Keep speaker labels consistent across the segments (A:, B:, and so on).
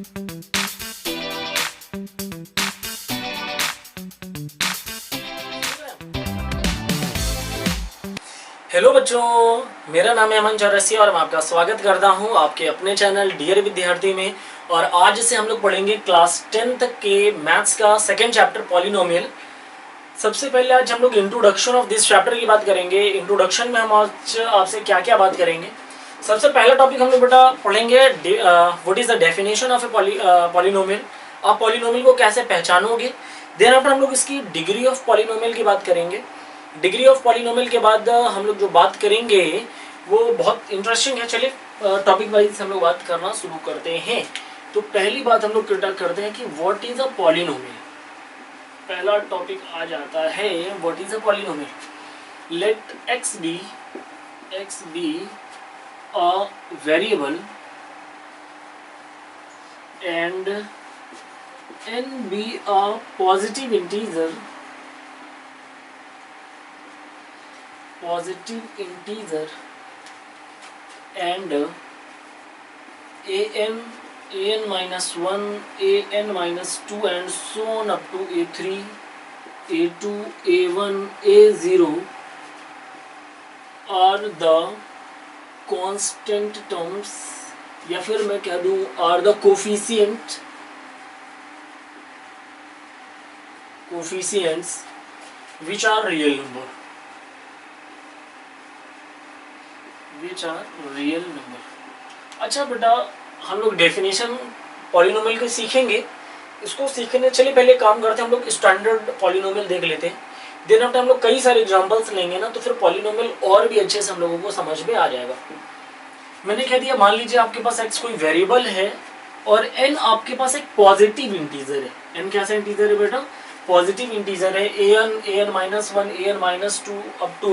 A: Hello बच्चों, मेरा नाम है अमन चौरसिया और मैं आपका स्वागत करता हूं आपके अपने चैनल डियर विद्यार्थी में। और आज से हम लोग पढ़ेंगे क्लास 10th के मैथ्स का सेकंड चैप्टर पॉलिनोमियल। सबसे पहले आज हम लोग इंट्रोडक्शन ऑफ दिस चैप्टर की बात करेंगे। इंट्रोडक्शन में हम आज आपसे क्या क्या बात करेंगे। सबसे पहला टॉपिक हम लोग बेटा पढ़ेंगे what is the definition of a polynomial. आप पॉलिनोमियल को कैसे पहचानोगे। देन आफ्टर हम लोग इसकी डिग्री ऑफ पॉलिनोमियल की बात करेंगे। डिग्री ऑफ पॉलिनोमियल के बाद हम लोग जो बात करेंगे वो बहुत इंटरेस्टिंग है। चलिए टॉपिक वाइज हम लोग बात करना शुरू करते हैं। तो पहली बात हम लोग करते हैं कि व्हाट इज अ पॉलिनोमियल। पहला टॉपिक आ जाता है what is a polynomial. Let x be a variable and n be a positive integer and an minus 1, an minus 2 and so on up to a3, a2, a1, a0 are the constant terms, या फिर मैं कह दूं are the coefficients which are real number. अच्छा बेटा, हम लोग definition polynomial के सीखेंगे। इसको सीखने चलिए पहले काम करते हैं, हम लोग स्टैंडर्ड पॉलिनोमियल देख लेते हैं। देन आफ्टर हम लोग कई सारे एग्जांपल्स लेंगे ना, तो फिर पॉलिनोमियल और भी अच्छे से हम लोगों को समझ में आ जाएगा। मैंने कह दिया, मान लीजिए आपके पास x कोई वेरिएबल है और n आपके पास एक पॉजिटिव इंटीजर है। n कैसा इंटीजर है बेटा? पॉजिटिव इंटीजर है। an minus 1, an minus 2 up to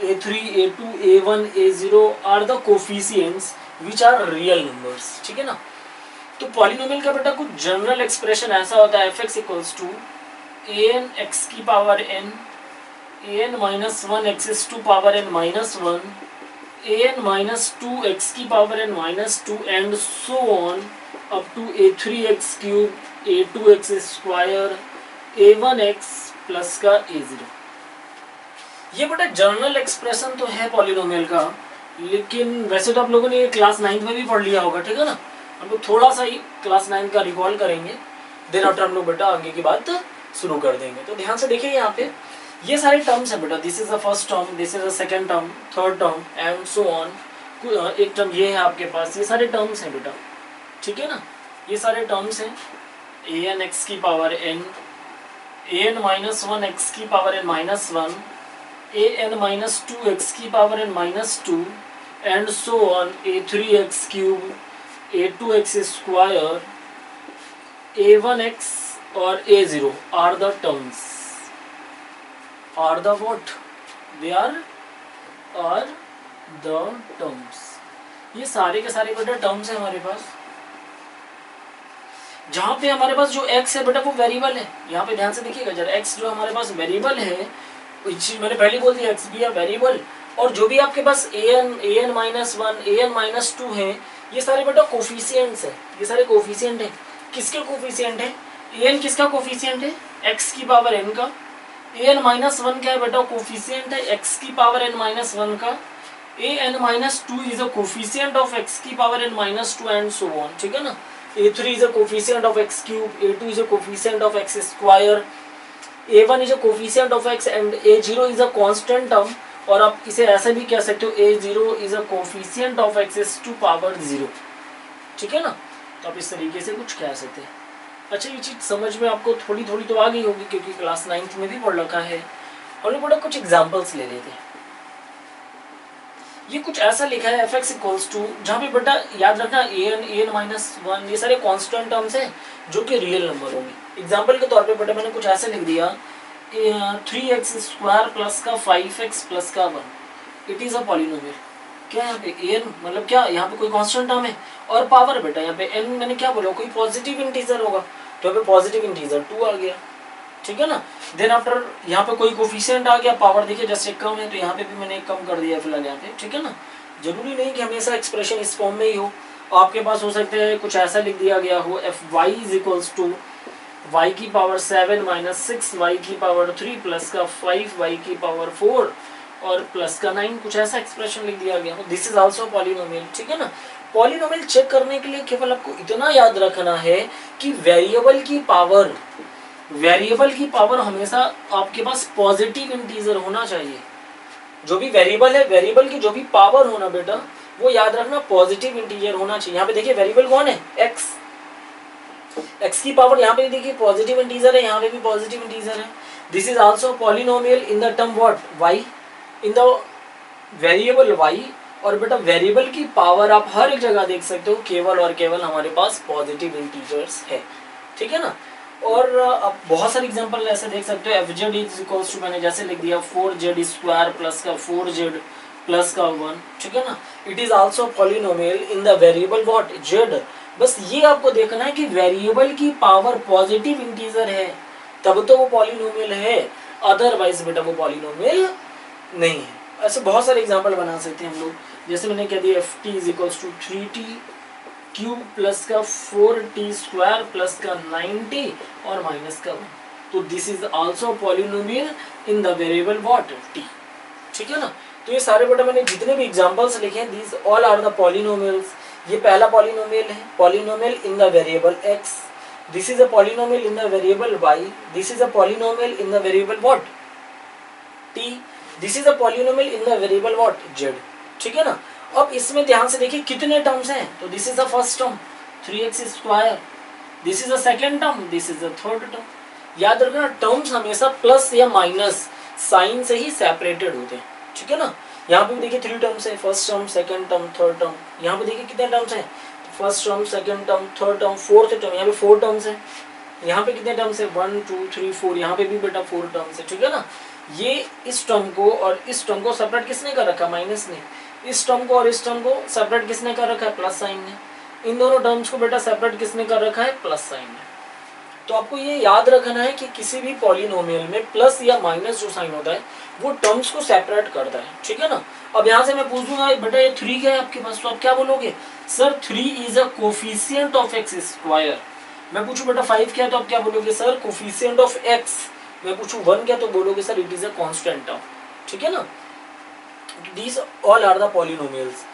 A: a3, a2, a1, a0 are the coefficients which are real numbers। ठीक है ना। तो पॉलिनोमियल का बेटा कुछ जनरल एक्सप्रेशन ऐसा होता है fx equals to an x की power n, an minus 1 x to power n minus 1, an minus 2 x की power n minus 2 and so on up to a3x cube, a2x square, a1x plus का a0। ये बेटा general expression तो है polynomial का, लेकिन वैसे तो आप लोगों ने ये क्लास 9 में भी पढ़ लिया होगा। ठीक है ना। हम लोग थोड़ा सा ही क्लास 9 का रिकॉल करेंगे। देन आफ्टर हम लोग बेटा आगे की बात शुरू कर देंगे। तो ध्यान से देखिए, यहाँ पे ये सारे टर्म्स है बेटा। This is the first term, this is the second term, third term and so on. एक टर्म ये है आपके पास। ये सारे टर्म्स हैं बेटा। ठीक है ना। ये सारे टर्म्स हैं an x की power n, an minus 1 x की power n minus 1, an minus 2 x की power n minus 2 and so on a3x cube, a2x square, a1x और a0 are the terms। are the what? they are the terms। ये सारे के सारे बेटा terms है हमारे पास। जहां पे हमारे पास जो x है बेटा वो वेरिएबल है। यहाँ पे ध्यान से देखिएगा जरा, x जो हमारे पास वेरिएबल है, मैंने पहले बोल दिया x भी है वेरिएबल। और जो भी आपके पास an minus 1, an minus 2 है, ये सारे बेटा कोफिशिएंट्स है। ये सारे कोफिशिएंट है। किसके कोफिशिएंट है? an किसका कोफिशिएंट है? x की पावर n का। an minus 1 क्या है बेटा? कोफिशिएंट है x की पावर n minus 1 का। an minus 2 is a coefficient of x की power n minus 2 and so on। ठीक है ना। a3 is a coefficient of x cube, a2 is a coefficient of x square, a1 is a coefficient of x and a0 is a constant term। और आप इसे ऐसे भी कह सकते हो a0 is a coefficient of x to power 0। ठीक है ना। तो आप इस तरीके से कुछ कह सकते हैं। अच्छा, ये चीज समझ में आपको थोड़ी थोड़ी तो आ गई होगी क्योंकि क्लास 9th में भी पढ़ रखा है। और बड़ा कुछ एग्जाम्पल्स ले लेते हैं। ये कुछ ऐसा लिखा है fx इक्वल्स टू, जहाँ पे बेटा याद रखना an minus 1 ये सारे कांस्टेंट टर्म्स हैं जो कि रियल नंबर होंगे। एग्जांपल के तौर पे बेटा मैंने कुछ ऐसे लिख दिया 3x स्क्वायर प्लस का 5x प्लस का 1। It is a polynomial. क्या यहाँ पे an मतलब क्या, यहाँ पे कोई कांस्टेंट टर्म है और पावर बेटा यहाँ पे n मैंने क्या बोला, कोई पॉजिटिव इंटीजर होगा, तो यहाँ पे पॉजिटिव इंटीजर 2 आ गया। ठीक है ना। देन आफ्टर यहाँ पे कोई कोफिशिएंट आ गया, पावर देखिए जस्ट एक कम है तो यहाँ पे भी मैंने एक कम कर दिया फिलहाल यहाँ पे। ठीक है ना। जरूरी नहीं कि हमेशा एक्सप्रेशन इस फॉर्म में ही हो। आपके पास हो सकते हैं कुछ ऐसा लिख दिया गया हो F Y is equals to Y की पावर 7 माइनस 6 वाई की पावर 3 प्लस का 5 वाई की पावर 4 और प्लस का 9, कुछ ऐसा एक्सप्रेशन लिख दिया गया हो। दिस इज आल्सो पॉलिनोमियल, ठीक है ना। पॉलिनोमियल चेक करने के लिए केवल आपको इतना याद रखना है कि वेरिएबल की पावर हमेशा आपके पास पॉजिटिव इंटीजर होना चाहिए। जो भी वेरिएबल है, वेरिएबल की जो भी पावर होना बेटा, वो याद रखना पॉजिटिव इंटीजर होना चाहिए। यहाँ पे देखिए वेरिएबल कौन है, एक्स की पावर यहाँ पे देखिए पॉजिटिव इंटीजर है, यहाँ पे भी पॉजिटिव इंटीजर है। This is also polynomial in the term what, Y, in the variable Y. और बेटा वेरिएबल की पावर आप हर एक जगह देख सकते हो, केवल और केवल हमारे पास पॉजिटिव इंटीजर्स है, ठीक है ना। और आप बहुत सारे एग्जांपल ऐसे देख सकते हो, F Z is equals to, मैंने जैसे लिख दिया 4z स्क्वायर प्लस का 4z प्लस का 1, ठीक है ना। It is also polynomial in the variable what, z। बस ये आपको देखना है कि वेरिएबल की पावर पॉजिटिव इंटीजर है तब तो वो पॉलिनोमियल है, अदरवाइज बेटा वो पॉलिनोमियल नहीं है। ऐसे बहुत सारे एग्जांपल बना सकते हैं हम लोग, जैसे मैंने कह दिया F T is equals to 3t cube plus का 4t स्क्वायर प्लस का 9t और माइनस का 1। तो this is also polynomial in the variable what, t, ठीक है ना। तो ये सारे बेटा मैंने जितने भी एग्जांपल्स लिखे हैं, these all are the polynomials. ये पहला पॉलिनोमियल है, polynomial in the variable x। This is a polynomial in the variable y। This is a polynomial in the variable what, t। This is a polynomial in the variable what, z, ठीक है ना। अब इसमें ध्यान से देखिए कितने terms हैं, तो this is the first term 3x square, this is the second term, this is the third term. याद रखना टर्म्स हमेशा प्लस या माइनस साइन से ही सेपरेटेड होते हैं, ठीक है ना। यहाँ पे देखिए 3 टर्म्स है, first term, second term, third term. यहाँ पे देखिए कितने टर्म्स हैं, first term, second term, third term, fourth term. यहाँ पे 4 टर्म्स है। यहाँ पे कितने टर्म्स है, 1 2 3 4। यहाँ पे भी बेटा 4 टर्म्स है, ठीक है ना। ये इस टर्म को और इस टर्म को सेपरेट किसने कर रखा, माइनस ने। इस टर्म को और इस टर्म को सेपरेट किसने कर रखा है, प्लस साइन ने। इन दोनों टर्म्स को बेटा सेपरेट किसने कर रखा है, प्लस साइन ने। तो आपको ये याद रखना है कि किसी भी पॉलिनोमियल में प्लस या माइनस जो साइन होता है वो टर्म्स को सेपरेट करता है, ठीक है ना। अब यहाँ से मैं पूछ दूंगा बेटा ये 3 क्या है आपके पास, तो आप क्या बोलोगे, sir 3 is a coefficient of X square. मैं पूछूं बेटा 5 क्या है, तो आप क्या बोलोगे, सर कोफिशिएंट ऑफ एक्स। मैं पूछूं 1 क्या, तो बोलोगे sir it is a constant term, ठीक है ना। These all are the polynomials।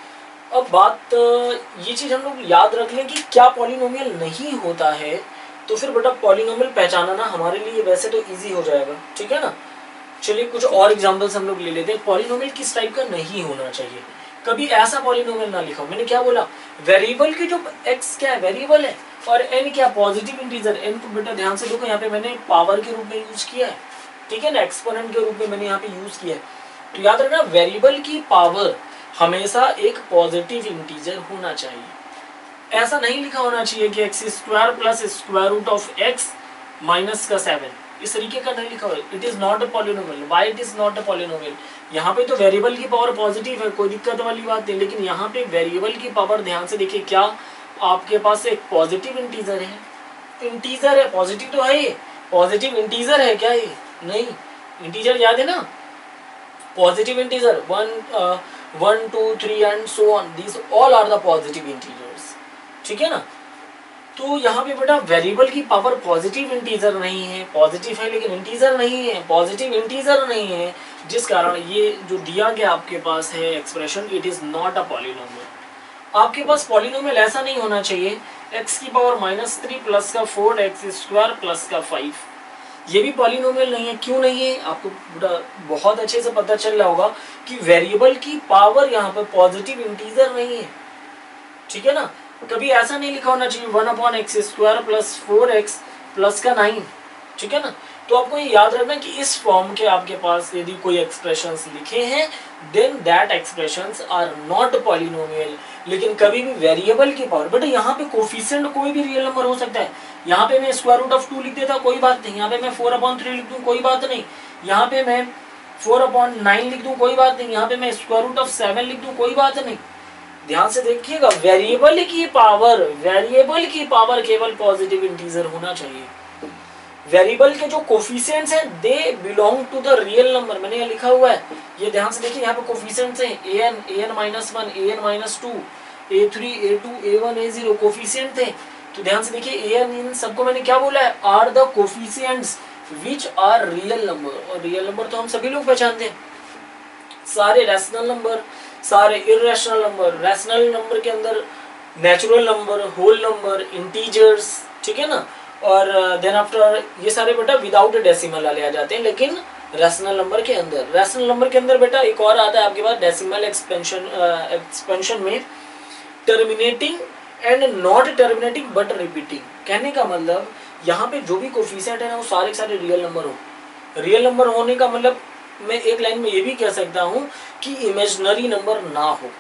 A: अब बात ये चीज हम लोग याद रख लें कि क्या पॉलिनोमियल नहीं होता है, तो फिर बेटा पॉलिनोमियल पहचानना हमारे लिए वैसे तो इजी हो जाएगा, ठीक है ना। चलिए कुछ और एग्जांपल्स हम लोग ले लेते हैं। पॉलिनोमियल किस टाइप का नहीं होना चाहिए, कभी ऐसा पॉलिनोमियल ना लिखा हो। मैंने क्या बोला, वेरिएबल की जो x क्या है, वेरिएबल है, और n क्या, पॉजिटिव इंटीजर। n को बेटा ध्यान से देखो, यहाँ पे मैंने पावर के रूप में यूज किया है, ठीक है ना, एक्सपोनेंट के रूप में मैंने यहाँ पे यूज किया है। तो याद रखना वेरिएबल की पावर हमेशा एक पॉजिटिव इंटीजर होना चाहिए। ऐसा नहीं लिखा होना चाहिए कि X square plus square root of X minus का 7, इस तरीके का नहीं लिखा हुआ। It is not a polynomial. Why it is not a polynomial, यहाँ पे तो वेरिएबल की पावर पॉजिटिव है, कोई दिक्कत वाली बात नहीं, लेकिन यहाँ पे वेरिएबल की पावर ध्यान से देखिए, क्या आपके पास एक पॉजिटिव इंटीजर है, इंटीजर है, पॉजिटिव तो है, ये पॉजिटिव इंटीजर है क्या, ये नहीं, इंटीजर याद है ना, positive integer 1 2 3 and so on, these all are the positive integers, ठीक है ना। तो यहाँ पे बेटा वेरिएबल की पावर पॉजिटिव इंटीजर नहीं है, पॉजिटिव है लेकिन इंटीजर नहीं है, पॉजिटिव इंटीजर नहीं है, जिस कारण ये जो दिया गया आपके पास है expression, it is not a polynomial. आपके पास पॉलिनोमियल ऐसा नहीं होना चाहिए x की पावर -3 प्लस का 4x स्क्वायर प्लस का 5, ये भी पॉलिनोमियल नहीं है। क्यों नहीं है, आपको बहुत अच्छे से पता चल रहा होगा कि वेरिएबल की पावर यहाँ पर पॉजिटिव इंटीजर नहीं है, ठीक है ना। कभी ऐसा नहीं लिखा होना चाहिए 1/x square plus 4x plus का 9, ठीक है ना। तो आपको ये याद रखना कि इस फॉर्म के आपके पास यदि कोई एक्सप्रेशंस लिखे हैं, then that expressions are not polynomial. लेकिन कभी भी वेरिएबल की पावर, बेटा यहाँ पे कोफिशिएंट कोई भी रियल नंबर हो सकता है। यहाँ पे मैं स्क्वायर रूट ऑफ 2 लिख देता, कोई बात नहीं। यहाँ पे मैं 4/3 लिख दूं, कोई बात नहीं। यहाँ पे मैं 4/9 लिख दूं, कोई बात नहीं। यहाँ पे मैं स्क्वायर रूट ऑफ 7 लिख दूं, कोई बात नहीं। ध्यान से देखिएगा, वेरिएबल की पावर केवल पॉजिटिव इंटीजर होना चाहिए। वेरिएबल के जो कोफिशिएंट्स हैं they belong to the real number, मैंने यहाँ लिखा हुआ है, ये ध्यान से देखिए। यहाँ पे कोफिशिएंट्स हैं an -1 an -2 A3 A2 A1 A0 coefficient थे। तो ध्यान से देखिए ए एन इन सबको मैंने क्या बोला है, are the coefficients which are real number, और रियल नंबर तो हम सभी लोग पहचानते हैं, सारे रैशनल नंबर, सारे इर्रेशनल नंबर, रैशनल नंबर के अंदर natural number, whole number, integers, ठीक है ना, और देन आफ्टर ये सारे बेटा विदाउट डेसिमल वाले आ जाते हैं, लेकिन रैशनल नंबर के अंदर, रैशनल नंबर के अंदर बेटा एक और आता है आपके पास डेसिमल एक्सपेंशन में terminating and not terminating but repeating. कहने का मतलब यहाँ पे जो भी कोफिशिएंट है ना वो सारे के सारे रियल नंबर हो। रियल नंबर होने का मतलब मैं एक लाइन में ये भी कह सकता हूँ कि इमेजिनरी नंबर ना हो।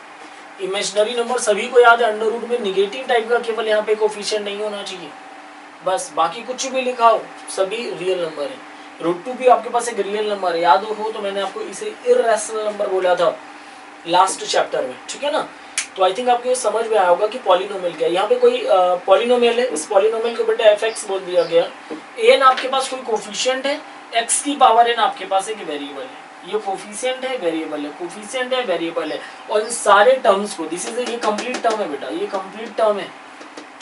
A: इमेजिनरी नंबर सभी को याद है, अंडर रूट में निगेटिव टाइप का केवल यहाँ पे कोफिशिएंट नहीं होना चाहिए, बस बाकी कुछ भी लिखा हो सभी रियल नंबर है। √2 भी आपके पास एक रियल नंबर है, याद हो तो मैंने आपको इसे इर्रेशनल नंबर बोला था लास्ट चैप्टर में, ठीक है ना। तो आई थिंक आपको ये समझ में आया होगा कि पॉलिनोमियल क्या है। यहाँ पे कोई पॉलिनोमियल है, इस पॉलिनोमियल को बेटा fx बोल दिया गया। n आपके पास कोई कोफिशिएंट है, x की पावर n आपके पास एक वेरिएबल है, ये कोफिशिएंट है वेरिएबल है, कोफिशिएंट है वेरिएबल है, और इन सारे टर्म्स को दिस इज ये कंप्लीट टर्म है बेटा, ये कंप्लीट टर्म है,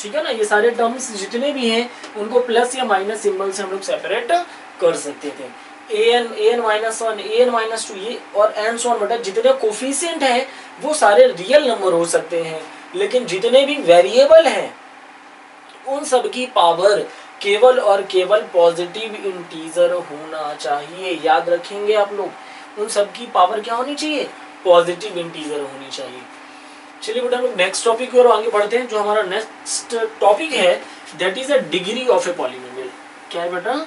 A: ठीक है ना। ये सारे टर्म्स जितने भी हैं उनको प्लस या माइनस सिंबल से हम लोग सेपरेट कर सकते थे। an -1 an -2 ये और एंड सो ऑन बेटा, जितने कोफिशिएंट हैं वो सारे रियल नंबर हो सकते हैं, लेकिन जितने भी वेरिएबल हैं उन सब की पावर केवल और केवल पॉजिटिव इंटीजर होना चाहिए। याद रखेंगे आप लोग, उन सब की पावर क्या होनी चाहिए, पॉजिटिव इंटीजर होनी चाहिए। चलिए बेटा हम लोग नेक्स्ट टॉपिक की ओर आगे बढ़ते हैं। जो हमारा नेक्स्ट टॉपिक है that is a degree of a polynomial. क्या है बेटा,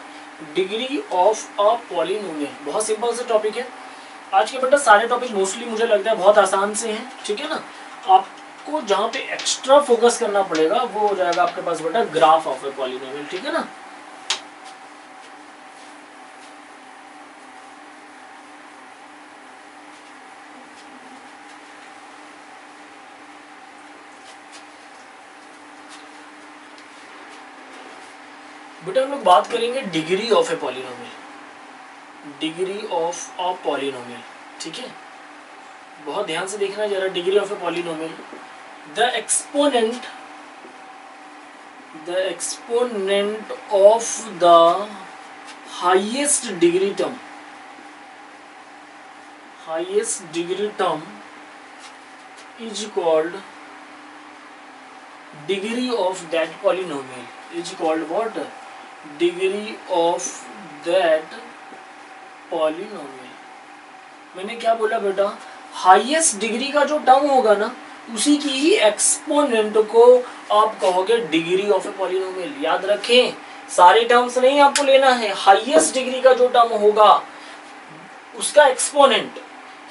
A: डिग्री ऑफ अ पॉलिनोमियल। बहुत सिंपल सा टॉपिक है। आज के बेटा सारे टॉपिक मोस्टली मुझे लगता है बहुत आसान से हैं, ठीक है ना। आपको जहाँ पे एक्स्ट्रा फोकस करना पड़ेगा वो हो जाएगा आपके पास बेटा ग्राफ ऑफ ए पॉलिनोमियल, ठीक है ना। बेटा हम लोग बात करेंगे degree of a polynomial, degree of a polynomial, ठीक है। बहुत ध्यान से देखना जरा, degree of a polynomial, the exponent of the highest degree term is called degree of that polynomial, is called what, degree of that polynomial. मैंने क्या बोला बेटा, हाईएस्ट डिग्री का जो टर्म होगा ना उसी की ही एक्सपोनेंट को आप कहोगे डिग्री ऑफ ए पॉलिनोमियल। याद रखें, सारे टर्म्स नहीं आपको लेना है, हाईएस्ट डिग्री का जो टर्म होगा उसका एक्सपोनेंट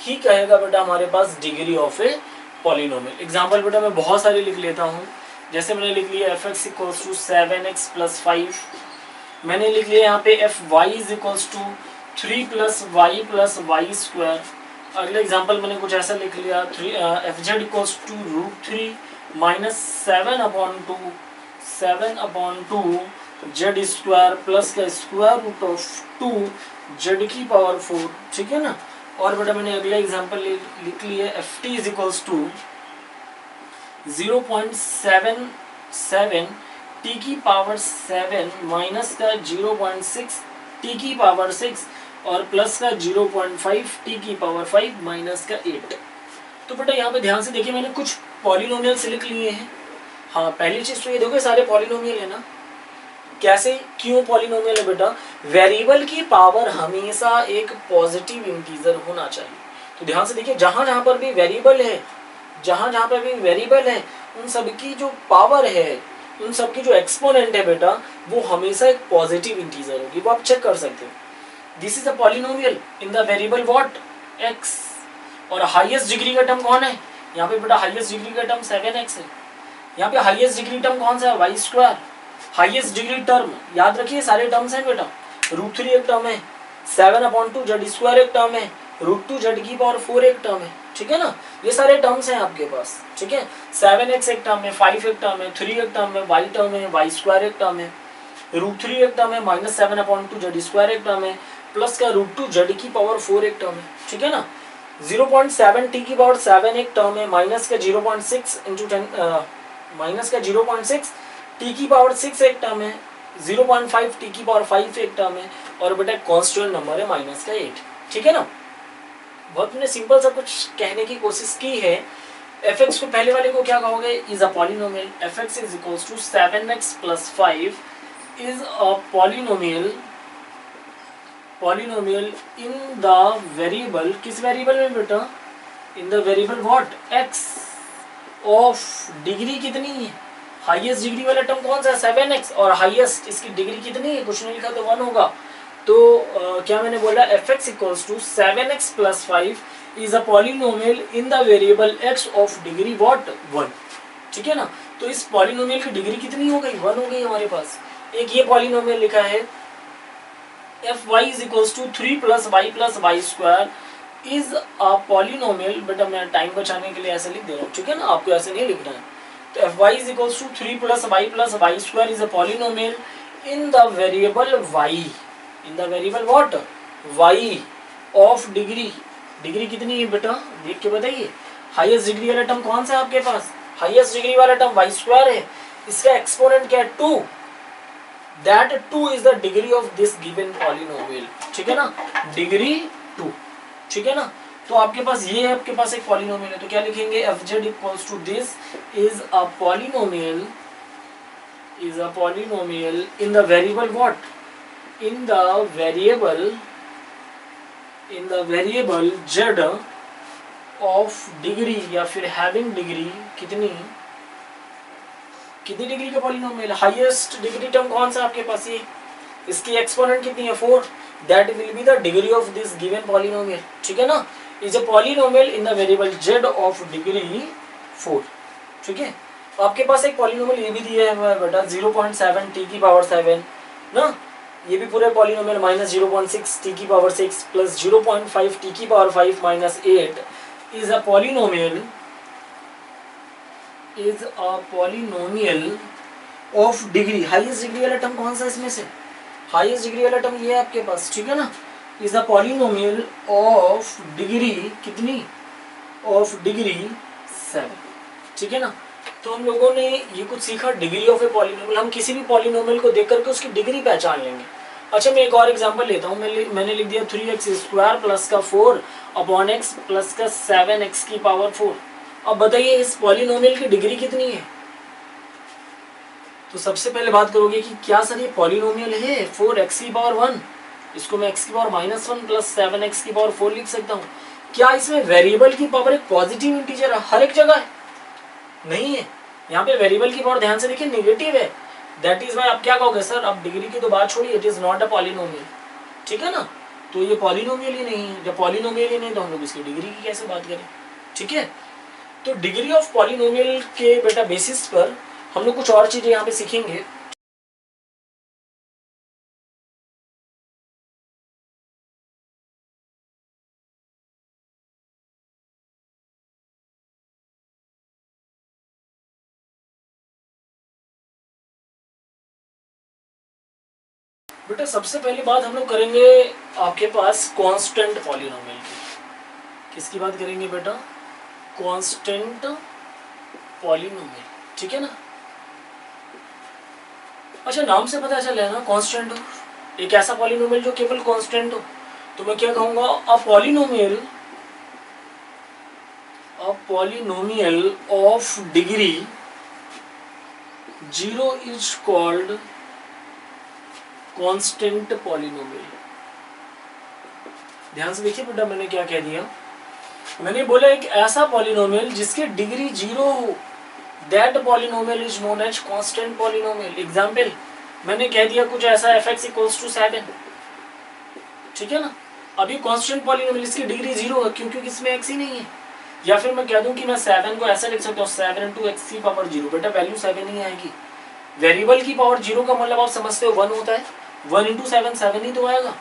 A: ही कहेगा बेटा हमारे पास degree of a polynomial. Example बेटा मैं बहुत सारे लिख लेता हूँ, जैसे मैंने लिख लिया fx = 7x + 5, मैंने लिख लिया यहाँ पे fy = 3 + y + y²। अगले एग्जांपल मैंने कुछ ऐसा लिख लिया, fz = √3 - 7/2 z² प्लस का √2 z⁴, ठीक है ना। और बेटा मैंने अगला एग्जांपल लिख लिया ft = 0.77 t⁻7 माइनस का 0.6 t⁻6 और प्लस का 0.5 t⁻5 माइनस का 8। तो बेटा यहाँ पे ध्यान से देखिए, मैंने कुछ पॉलिनोमियल्स लिख लिए हैं। हाँ, पहली चीज तो ये देखो सारे पॉलिनोमियल है ना। कैसे, क्यों पॉलिनोमियल है बेटा, वेरिएबल की पावर हमेशा एक पॉजिटिव इंटीजर होना चाहिए। तो ध्यान से देखिए, जहां जहां पर भी वेरिएबल है, उन सबकी जो पावर है, उन सबकी जो एक्सपोनेंट है बेटा, वो हमेशा एक पॉजिटिव इंटीजर होगी। वो आप चेक कर सकते हो। This is a polynomial in the variable what, x। और हाईएस्ट डिग्री का टर्म कौन है यहाँ पे बेटा, हाईएस्ट डिग्री का टर्म 7x है। यहाँ पे हाईएस्ट डिग्री टर्म कौन सा है, y²। हाईएस्ट डिग्री टर्म याद रखिए, सारे टर्म्स हैं बेटा, √3 एक टर्म है, 7/2 z² एक टर्म है, √2 z⁴ एक टर्म है, ठीक है ना। ये सारे टर्म्स हैं आपके पास, ठीक है। 7x एक टर्म है, 5 एक टर्म है, 3 एक टर्म है, y टर्म है, y² एक टर्म है, √3 एक टर्म है, -7/2 z² एक टर्म है, प्लस का √2 z⁴ एक टर्म है, ठीक है ना। 0.7 टी की पावर 7 एक टर्म है, माइनस का 0.6 इंटू 10 माइनस का 0.6 टी की पावर 6 एक टर्म है, 0.5 टी की पावर 5 एक टर्म है, और बेटा कॉन्स्टेंट नंबर है माइनस का 8। ठीक है ना, बहुत मैंने सिंपल सा कुछ कहने की कोशिश की है। fx को पहले वाले को क्या कहोगे, is a polynomial, fx is equals to 7x plus 5 is a polynomial in the variable, किस वेरिएबल में बेटा, in the variable what, x of degree कितनी है, हाईएस्ट डिग्री वाला टर्म कौन सा है 7x, और हाईएस्ट इसकी डिग्री कितनी है, कुछ नहीं लिखा तो 1 होगा। तो क्या मैंने बोला, fx equals to 7x plus 5 is a polynomial in the variable x of degree what 1। ठीक है ना, तो इस पॉलिनोमियल की डिग्री कितनी हो गई, 1 हो गई हमारे पास। एक ये पॉलिनोमियल लिखा है fy is equals to 3 plus y square is a polynomial, बेटा मैं टाइम बचाने के लिए ऐसे लिख दे रहा हूँ, ठीक है ना, आपको ऐसे नहीं लिखना है। तो fy is equals to 3 plus y square is a polynomial in the variable y, in the variable what y of degree, degree कितनी है बेटा देख के बताइए, हाईएस्ट डिग्री वाला टर्म कौन सा है आपके पास, हाईएस्ट डिग्री वाला टर्म y स्क्वायर है, इसका एक्सपोनेंट क्या है 2, that 2 is the degree of this given polynomial. ठीक है ना, डिग्री 2। ठीक है ना, तो आपके पास ये है, आपके पास एक पॉलिनोमियल है, तो क्या लिखेंगे, fz equals to this is a polynomial in the variable what, in the variable z of degree, या फिर हैविंग डिग्री कितनी डिग्री का पॉलिनोमियल, हाईएस्ट डिग्री टर्म कौन सा आपके पास, ये इसकी एक्सपोनेंट कितनी है 4, that will be the degree of this given polynomial. ठीक है ना, is a polynomial in the variable z of degree 4। ठीक है, तो आपके पास एक पॉलिनोमियल ये भी दिया है बेटा 0.7 टी की पावर 7 ना, ये भी पूरे पॉलिनोमियल माइनस 0.6 टी की पावर 6 प्लस 0.5 टी की power 5 minus 8 is a polynomial of degree, highest degree वाला टर्म कौन सा इसमें से, हाईएस्ट डिग्री वाला टर्म ये है आपके पास। ठीक है ना, is a polynomial of degree कितनी, ऑफ डिग्री 7। ठीक है ना, तो हम लोगों ने ये कुछ सीखा डिग्री ऑफ ए पॉलिनोमियल, हम किसी भी पॉलिनोमियल को देख करके उसकी डिग्री पहचान लेंगे। अच्छा मैं एक और एग्जांपल लेता हूँ, मैंने लिख दिया 3x स्क्वायर प्लस का 4 अपॉन x प्लस का 7x की पावर 4। अब बताइए इस पॉलिनोमियल की डिग्री कितनी है, तो सबसे पहले बात करोगे कि क्या सर ये पॉलिनोमियल है 4x की पावर 1, इसको मैं x की पावर -1 प्लस 7x की पावर 4 लिख सकता हूँ। क्या इसमें वेरिएबल की पावर एक पॉजिटिव इंटीजर हर एक जगह है, नहीं है, यहाँ पे वेरिएबल की पावर ध्यान से देखिए नेगेटिव है, दैट इज वाई आप क्या कहोगे सर, अब डिग्री की तो बात छोड़िए, it is not a polynomial. ठीक है ना, तो ये पॉलिनोमियल ही नहीं है, जब पॉलिनोमियल ही नहीं तो हम लोग इसकी डिग्री की कैसे बात करें। ठीक है, तो डिग्री ऑफ पॉलिनोमियल के बेटा बेसिस पर हम लोग कुछ और चीजें यहाँ पे सीखेंगे। बेटा सबसे पहली बात हम लोग करेंगे आपके पास कांस्टेंट पॉलिनोमियल की, किसकी बात करेंगे बेटा, कांस्टेंट पॉलिनोमियल। ठीक है ना, अच्छा नाम से पता चल रहा है ना कांस्टेंट हो, एक ऐसा पॉलिनोमियल जो केवल कांस्टेंट हो, तो मैं क्या कहूंगा, अ polynomial of degree 0 is called constant polynomial. ध्यान से देखिए बेटा मैंने क्या कह दिया, मैंने बोला एक ऐसा पॉलिनोमियल जिसके डिग्री 0 हो, that polynomial is known as constant polynomial. Example मैंने कह दिया कुछ ऐसा fx इक्वल्स टू 7। ठीक है ना, अभी कांस्टेंट पॉलिनोमियल इसकी डिग्री 0 है क्योंकि इसमें x ही नहीं है, या फिर मैं कह दूं कि मैं 7 को ऐसा लिख सकता हूँ 7 into x की पावर 0, बेटा वैल्यू 7 ही आएगी, वेरिएबल की पावर 0 का मतलब आप समझते हो 1 होता है, 1 into 7 7 ही तो आएगा।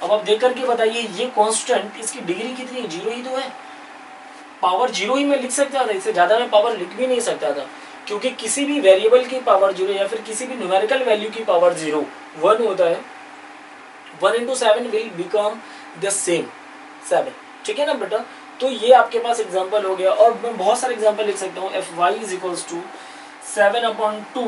A: अब आप देख करके बताइए ये कांस्टेंट इसकी डिग्री कितनी है, 0 ही तो है, पावर 0 ही मैं लिख सकता था, इससे ज्यादा मैं पावर लिख भी नहीं सकता था, क्योंकि किसी भी वेरिएबल की पावर 0 या फिर किसी भी न्यूमेरिकल वैल्यू की पावर 0 1 होता है, 1 into 7 will become the same 7। ठीक है ना बेटा, तो ये आपके पास एग्जांपल हो गया। और मैं बहुत सारे एग्जांपल लिख सकता हूँ। F Y is equals to 7/2,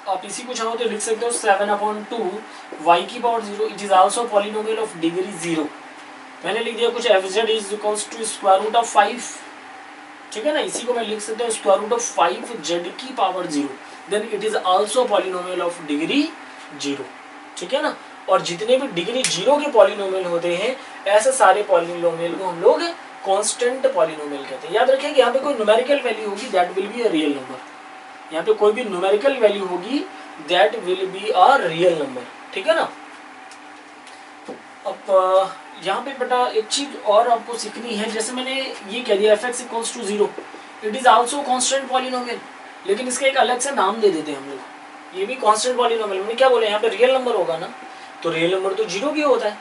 A: आप इसी को चाहो तो लिख सकते हो 7/2 y की power 0, it is also polynomial of degree 0। मैंने लिख दिया कुछ F Z is equals to square root of 5, ठीक है ना, इसी को मैं लिख सकता हूँ स्क्वायर रूट ऑफ 5 जेड की power 0, then it is also polynomial of degree 0, ठीक है ना। और जितने भी डिग्री 0 के पॉलिनोमियल होते हैं ऐसे सारे पॉलिनोमियल को हम लोग कांस्टेंट पॉलिनोमियल कहते हैं। याद रखिए कि यहाँ पे कोई न्यूमेरिकल वैल्यू होगी that will be a real number, यहाँ पे कोई भी न्यूमेरिकल वैल्यू होगी that will be a real number, ठीक है ना। अब यहाँ पे बेटा एक चीज और आपको सीखनी है, जैसे मैंने ये कह दिया F X equals to 0, it is also constant polynomial, लेकिन इसका एक अलग से नाम दे देते हैं हम लोग, ये भी कांस्टेंट पॉलिनोमियल। मैंने क्या बोला, यहाँ पे रियल नंबर होगा ना, तो रियल नंबर तो 0 भी होता है,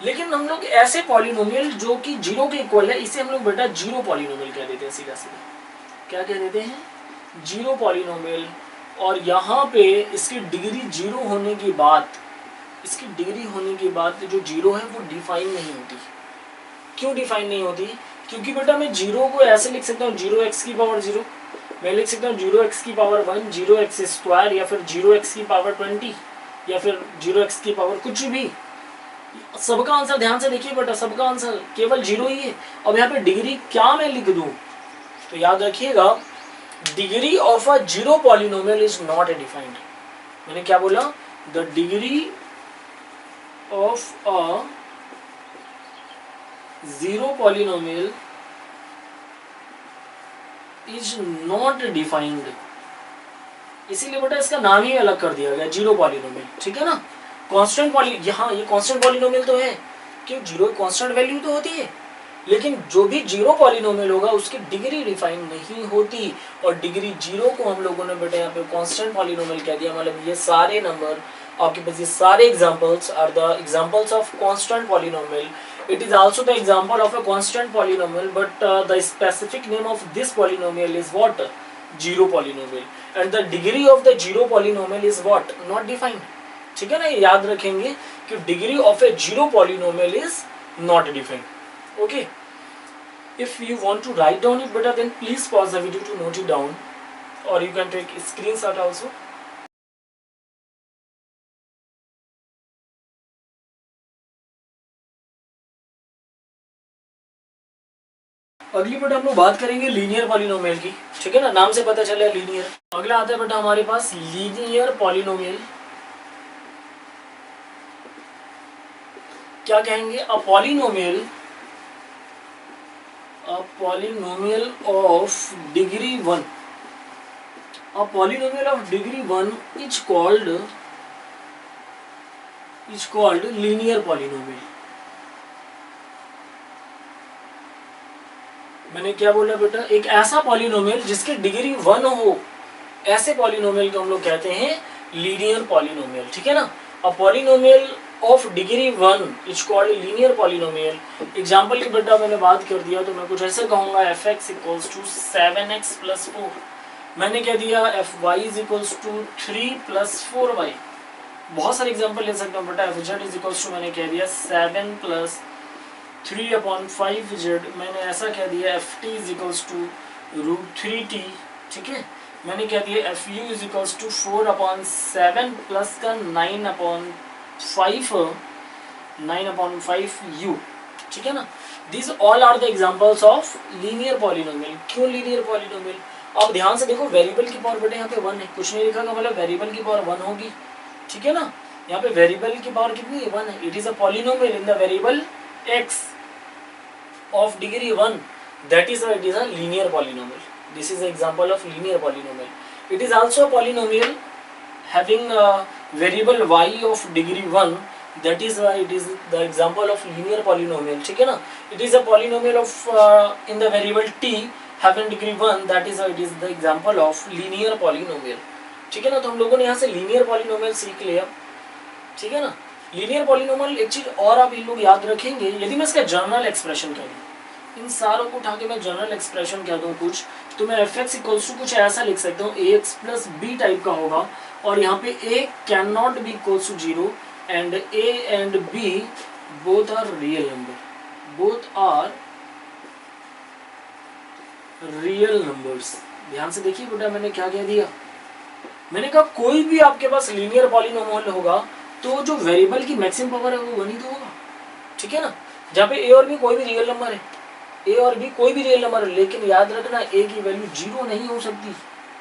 A: लेकिन हम लोग ऐसे पॉलिनोमियल जो कि 0 के इक्वल है इसे हम लोग बेटा 0 पॉलिनोमियल कह देते हैं, सीधा सीधा क्या कह देते हैं, 0 पॉलिनोमियल। और यहाँ पे इसकी डिग्री 0 होने की बात, इसकी डिग्री होने की बात जो 0 है वो डिफाइन नहीं होती। क्यों डिफाइन नहीं होती, क्योंकि बेटा मैं 0 को ऐसे लिख सकता हूँ 0x की पावर 0, मैं लिख सकता हूँ 0x की पावर 1, 0x स्क्वायर, या फिर 0x की पावर 20, या फिर 0x की पावर कुछ भी। सबका आंसर ध्यान से देखिए बेटा, सबका आंसर केवल 0 ही है। अब यहाँ पे डिग्री क्या मैं लिख दूं, तो याद रखिएगा degree of a 0 polynomial is not defined. मैंने क्या बोला, the degree of a 0 polynomial is not defined, इसीलिए बेटा इसका नाम ही अलग कर दिया गया 0 पॉलिनोमियल, ठीक है ना। कांस्टेंट यहाँ ये कांस्टेंट पॉलिनोमियल तो है, क्यों 0 कांस्टेंट वैल्यू तो होती है, लेकिन जो भी 0 पॉलिनोमियल होगा उसकी डिग्री डिफाइन नहीं होती। और डिग्री 0 को हम लोगों ने बेटा यहाँ पे कांस्टेंट पॉलिनोमियल कह दिया, मतलब ये सारे नंबर आपके पास, ये सारे examples are the examples of constant polynomial. It is also the example of a constant polynomial, but the specific name of this polynomial is what? 0 polynomial. And the degree of the 0 polynomial is what? Not defined. ठीक है ना, ये याद रखेंगे कि degree of a 0 polynomial is not defined. Okay. If you want to write down it better, then please pause the video to note it down, or you can take a screenshot also. अगली बेटा हम लोग बात करेंगे linear polynomial की, ठीक है ना, नाम से पता चला लीनियर। अगला आता है बेटा हमारे पास लीनियर पॉलिनोमियल। क्या कहेंगे, अ polynomial of degree 1, a polynomial of degree 1 is called linear polynomial. मैंने क्या बोला बेटा, एक ऐसा पॉलिनोमियल जिसकी डिग्री 1 हो, ऐसे पॉलिनोमियल को हम लोग कहते हैं लीनियर पॉलिनोमियल, ठीक है ना। अ polynomial of degree 1 is called linear polynomial. Example की बेटा मैंने बात कर दिया तो मैं कुछ ऐसे कहूंगा F X equals to 7x plus 4, मैंने कह दिया F Y is equals to 3 plus 4y। बहुत सारे एग्जाम्पल ले सकता हूँ बेटा, F Z is equals to मैंने कह दिया 7 प्लस 3/5z, मैंने ऐसा कह दिया F T is equals to √3t, ठीक है। मैंने कह दिया F U is equals to 4/7 plus का 9/5u, ठीक है ना। These all are the examples of linear polynomial। क्यों linear polynomial, आप ध्यान से देखो वेरिएबल की पावर बेटा यहाँ पे 1 है, कुछ नहीं लिखा का मतलब वेरिएबल की पावर 1 होगी, ठीक है ना। यहाँ पे वेरिएबल की पावर कितनी है, 1 है। It is a polynomial in the variable x of degree 1, that is why it is a linear polynomial. This is an example of linear polynomial. It is also a polynomial having a variable y of degree 1, that is why it is the example of linear polynomial, ठीक है ना। It is a polynomial of in the variable t having degree 1, that is why it is the example of linear polynomial, ठीक है ना। तो हम लोगों ने यहाँ से linear polynomial सीख लिया, ठीक है ना। लीनियर पॉलिनोमियल एक चीज और आप इन लोग याद रखेंगे, यदि मैं इसका जनरल एक्सप्रेशन कह दूं, इन सारों को उठा के मैं जनरल एक्सप्रेशन कह दूं कुछ, तो मैं एफ एक्स इक्वल्स टू कुछ ऐसा लिख सकता हूँ A X plus B type का होगा, और यहाँ पे A can not be equals to 0 and A and B both are real number, both are real numbers. ध्यान से देखिए बेटा मैंने क्या कह दिया, मैंने कहा कोई भी आपके पास लीनियर पॉलिनोमियल होगा तो जो वेरिएबल की मैक्सिमम पावर है वो 1 ही तो होगा, ठीक है ना। जहाँ पे ए और बी कोई भी रियल नंबर है, ए और बी कोई भी रियल नंबर है, लेकिन याद रखना ए की वैल्यू 0 नहीं हो सकती।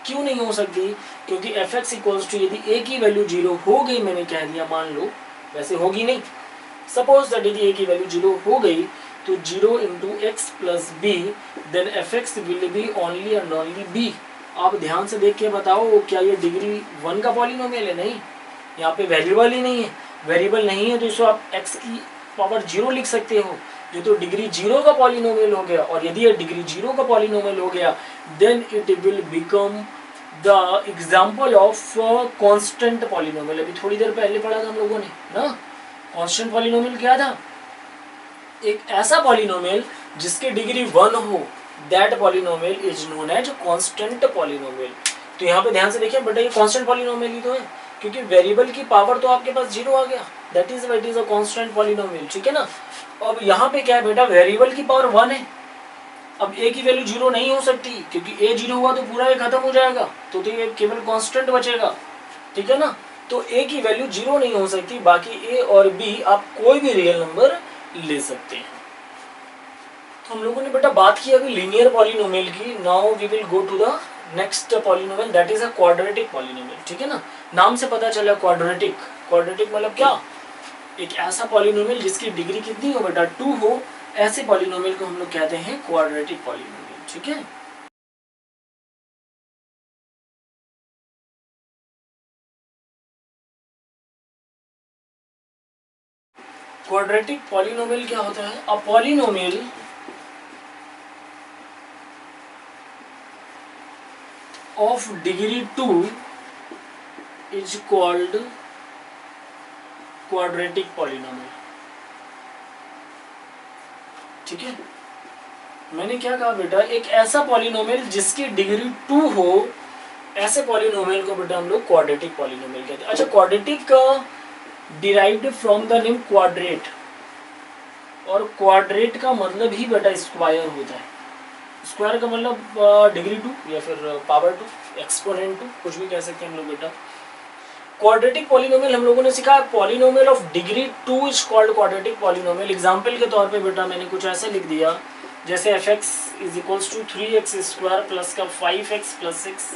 A: क्यों नहीं हो सकती? क्योंकि एफ एक्स इक्वल्स टू यदि ए की वैल्यू 0 हो गई, मैंने कह दिया मान लो, वैसे होगी नहीं, सपोज दैट यदि ए की वैल्यू 0 हो गई तो 0 into X plus B, then F X will be only and only B. आप ध्यान से देख के बताओ क्या ये डिग्री 1 का पॉलिनोमियल है? नहीं, यहाँ पे वेरिएबल ही नहीं है। वेरिएबल नहीं है तो इसको आप x की पावर 0 लिख सकते हो, जो तो डिग्री 0 का पॉलिनोमियल हो गया। और यदि ये डिग्री 0 का पॉलिनोमियल हो गया then it will become the example of constant polynomial. अभी थोड़ी देर पहले पढ़ा था हम लोगों ने ना, कांस्टेंट पॉलिनोमियल क्या था? एक ऐसा पॉलिनोमियल जिसकी डिग्री 1 हो, that polynomial is known as constant polynomial. तो यहाँ पे ध्यान से देखिए बेटा ये कांस्टेंट पॉलिनोमियल ही तो है, क्योंकि वेरिएबल की पावर तो आपके पास 0 आ गया, that is what is a constant polynomial, ठीक है ना। अब यहाँ पे क्या है बेटा, वेरिएबल की पावर 1 है। अब ए की वैल्यू 0 नहीं हो सकती, क्योंकि ए 0 हुआ तो पूरा ए खत्म हो जाएगा, तो ये केवल कांस्टेंट बचेगा, ठीक है ना। तो ए की वैल्यू 0 नहीं हो सकती, बाकी ए और बी आप कोई भी रियल नंबर ले सकते हैं। तो हम लोगों ने बेटा बात की अभी लीनियर पॉलिनोमियल की। Now we will go to the next polynomial, that is a quadratic polynomial, ठीक है ना। नाम से पता चला क्वाड्रेटिक, क्वाड्रेटिक मतलब क्या, एक ऐसा पॉलिनोमियल जिसकी डिग्री कितनी हो बेटा 2 हो, ऐसे पॉलिनोमियल को हम लोग कहते हैं क्वाड्रेटिक पॉलिनोमियल, ठीक है। क्वाड्रेटिक पॉलिनोमियल क्या होता है? अ polynomial of degree 2 is called quadratic polynomial, ठीक है। मैंने क्या कहा बेटा, एक ऐसा पॉलिनोमियल जिसकी डिग्री 2 हो, ऐसे पॉलिनोमियल को बेटा हम लोग क्वाड्रेटिक पॉलिनोमियल कहते हैं। अच्छा, quadratic derived from the name quadrate, और क्वाड्रेट का मतलब ही बेटा स्क्वायर होता है। स्क्वायर का मतलब डिग्री 2 या फिर पावर 2, एक्सपोनेंट 2, कुछ भी कह सकते हैं हम लोग बेटा। क्वाड्रेटिक पॉलिनोमियल हम लोगों ने सीखा, polynomial of degree 2 is called quadratic polynomial. Example के तौर पे बेटा मैंने कुछ ऐसे लिख दिया, जैसे F X is equals to 3x square plus का 5x प्लस 6,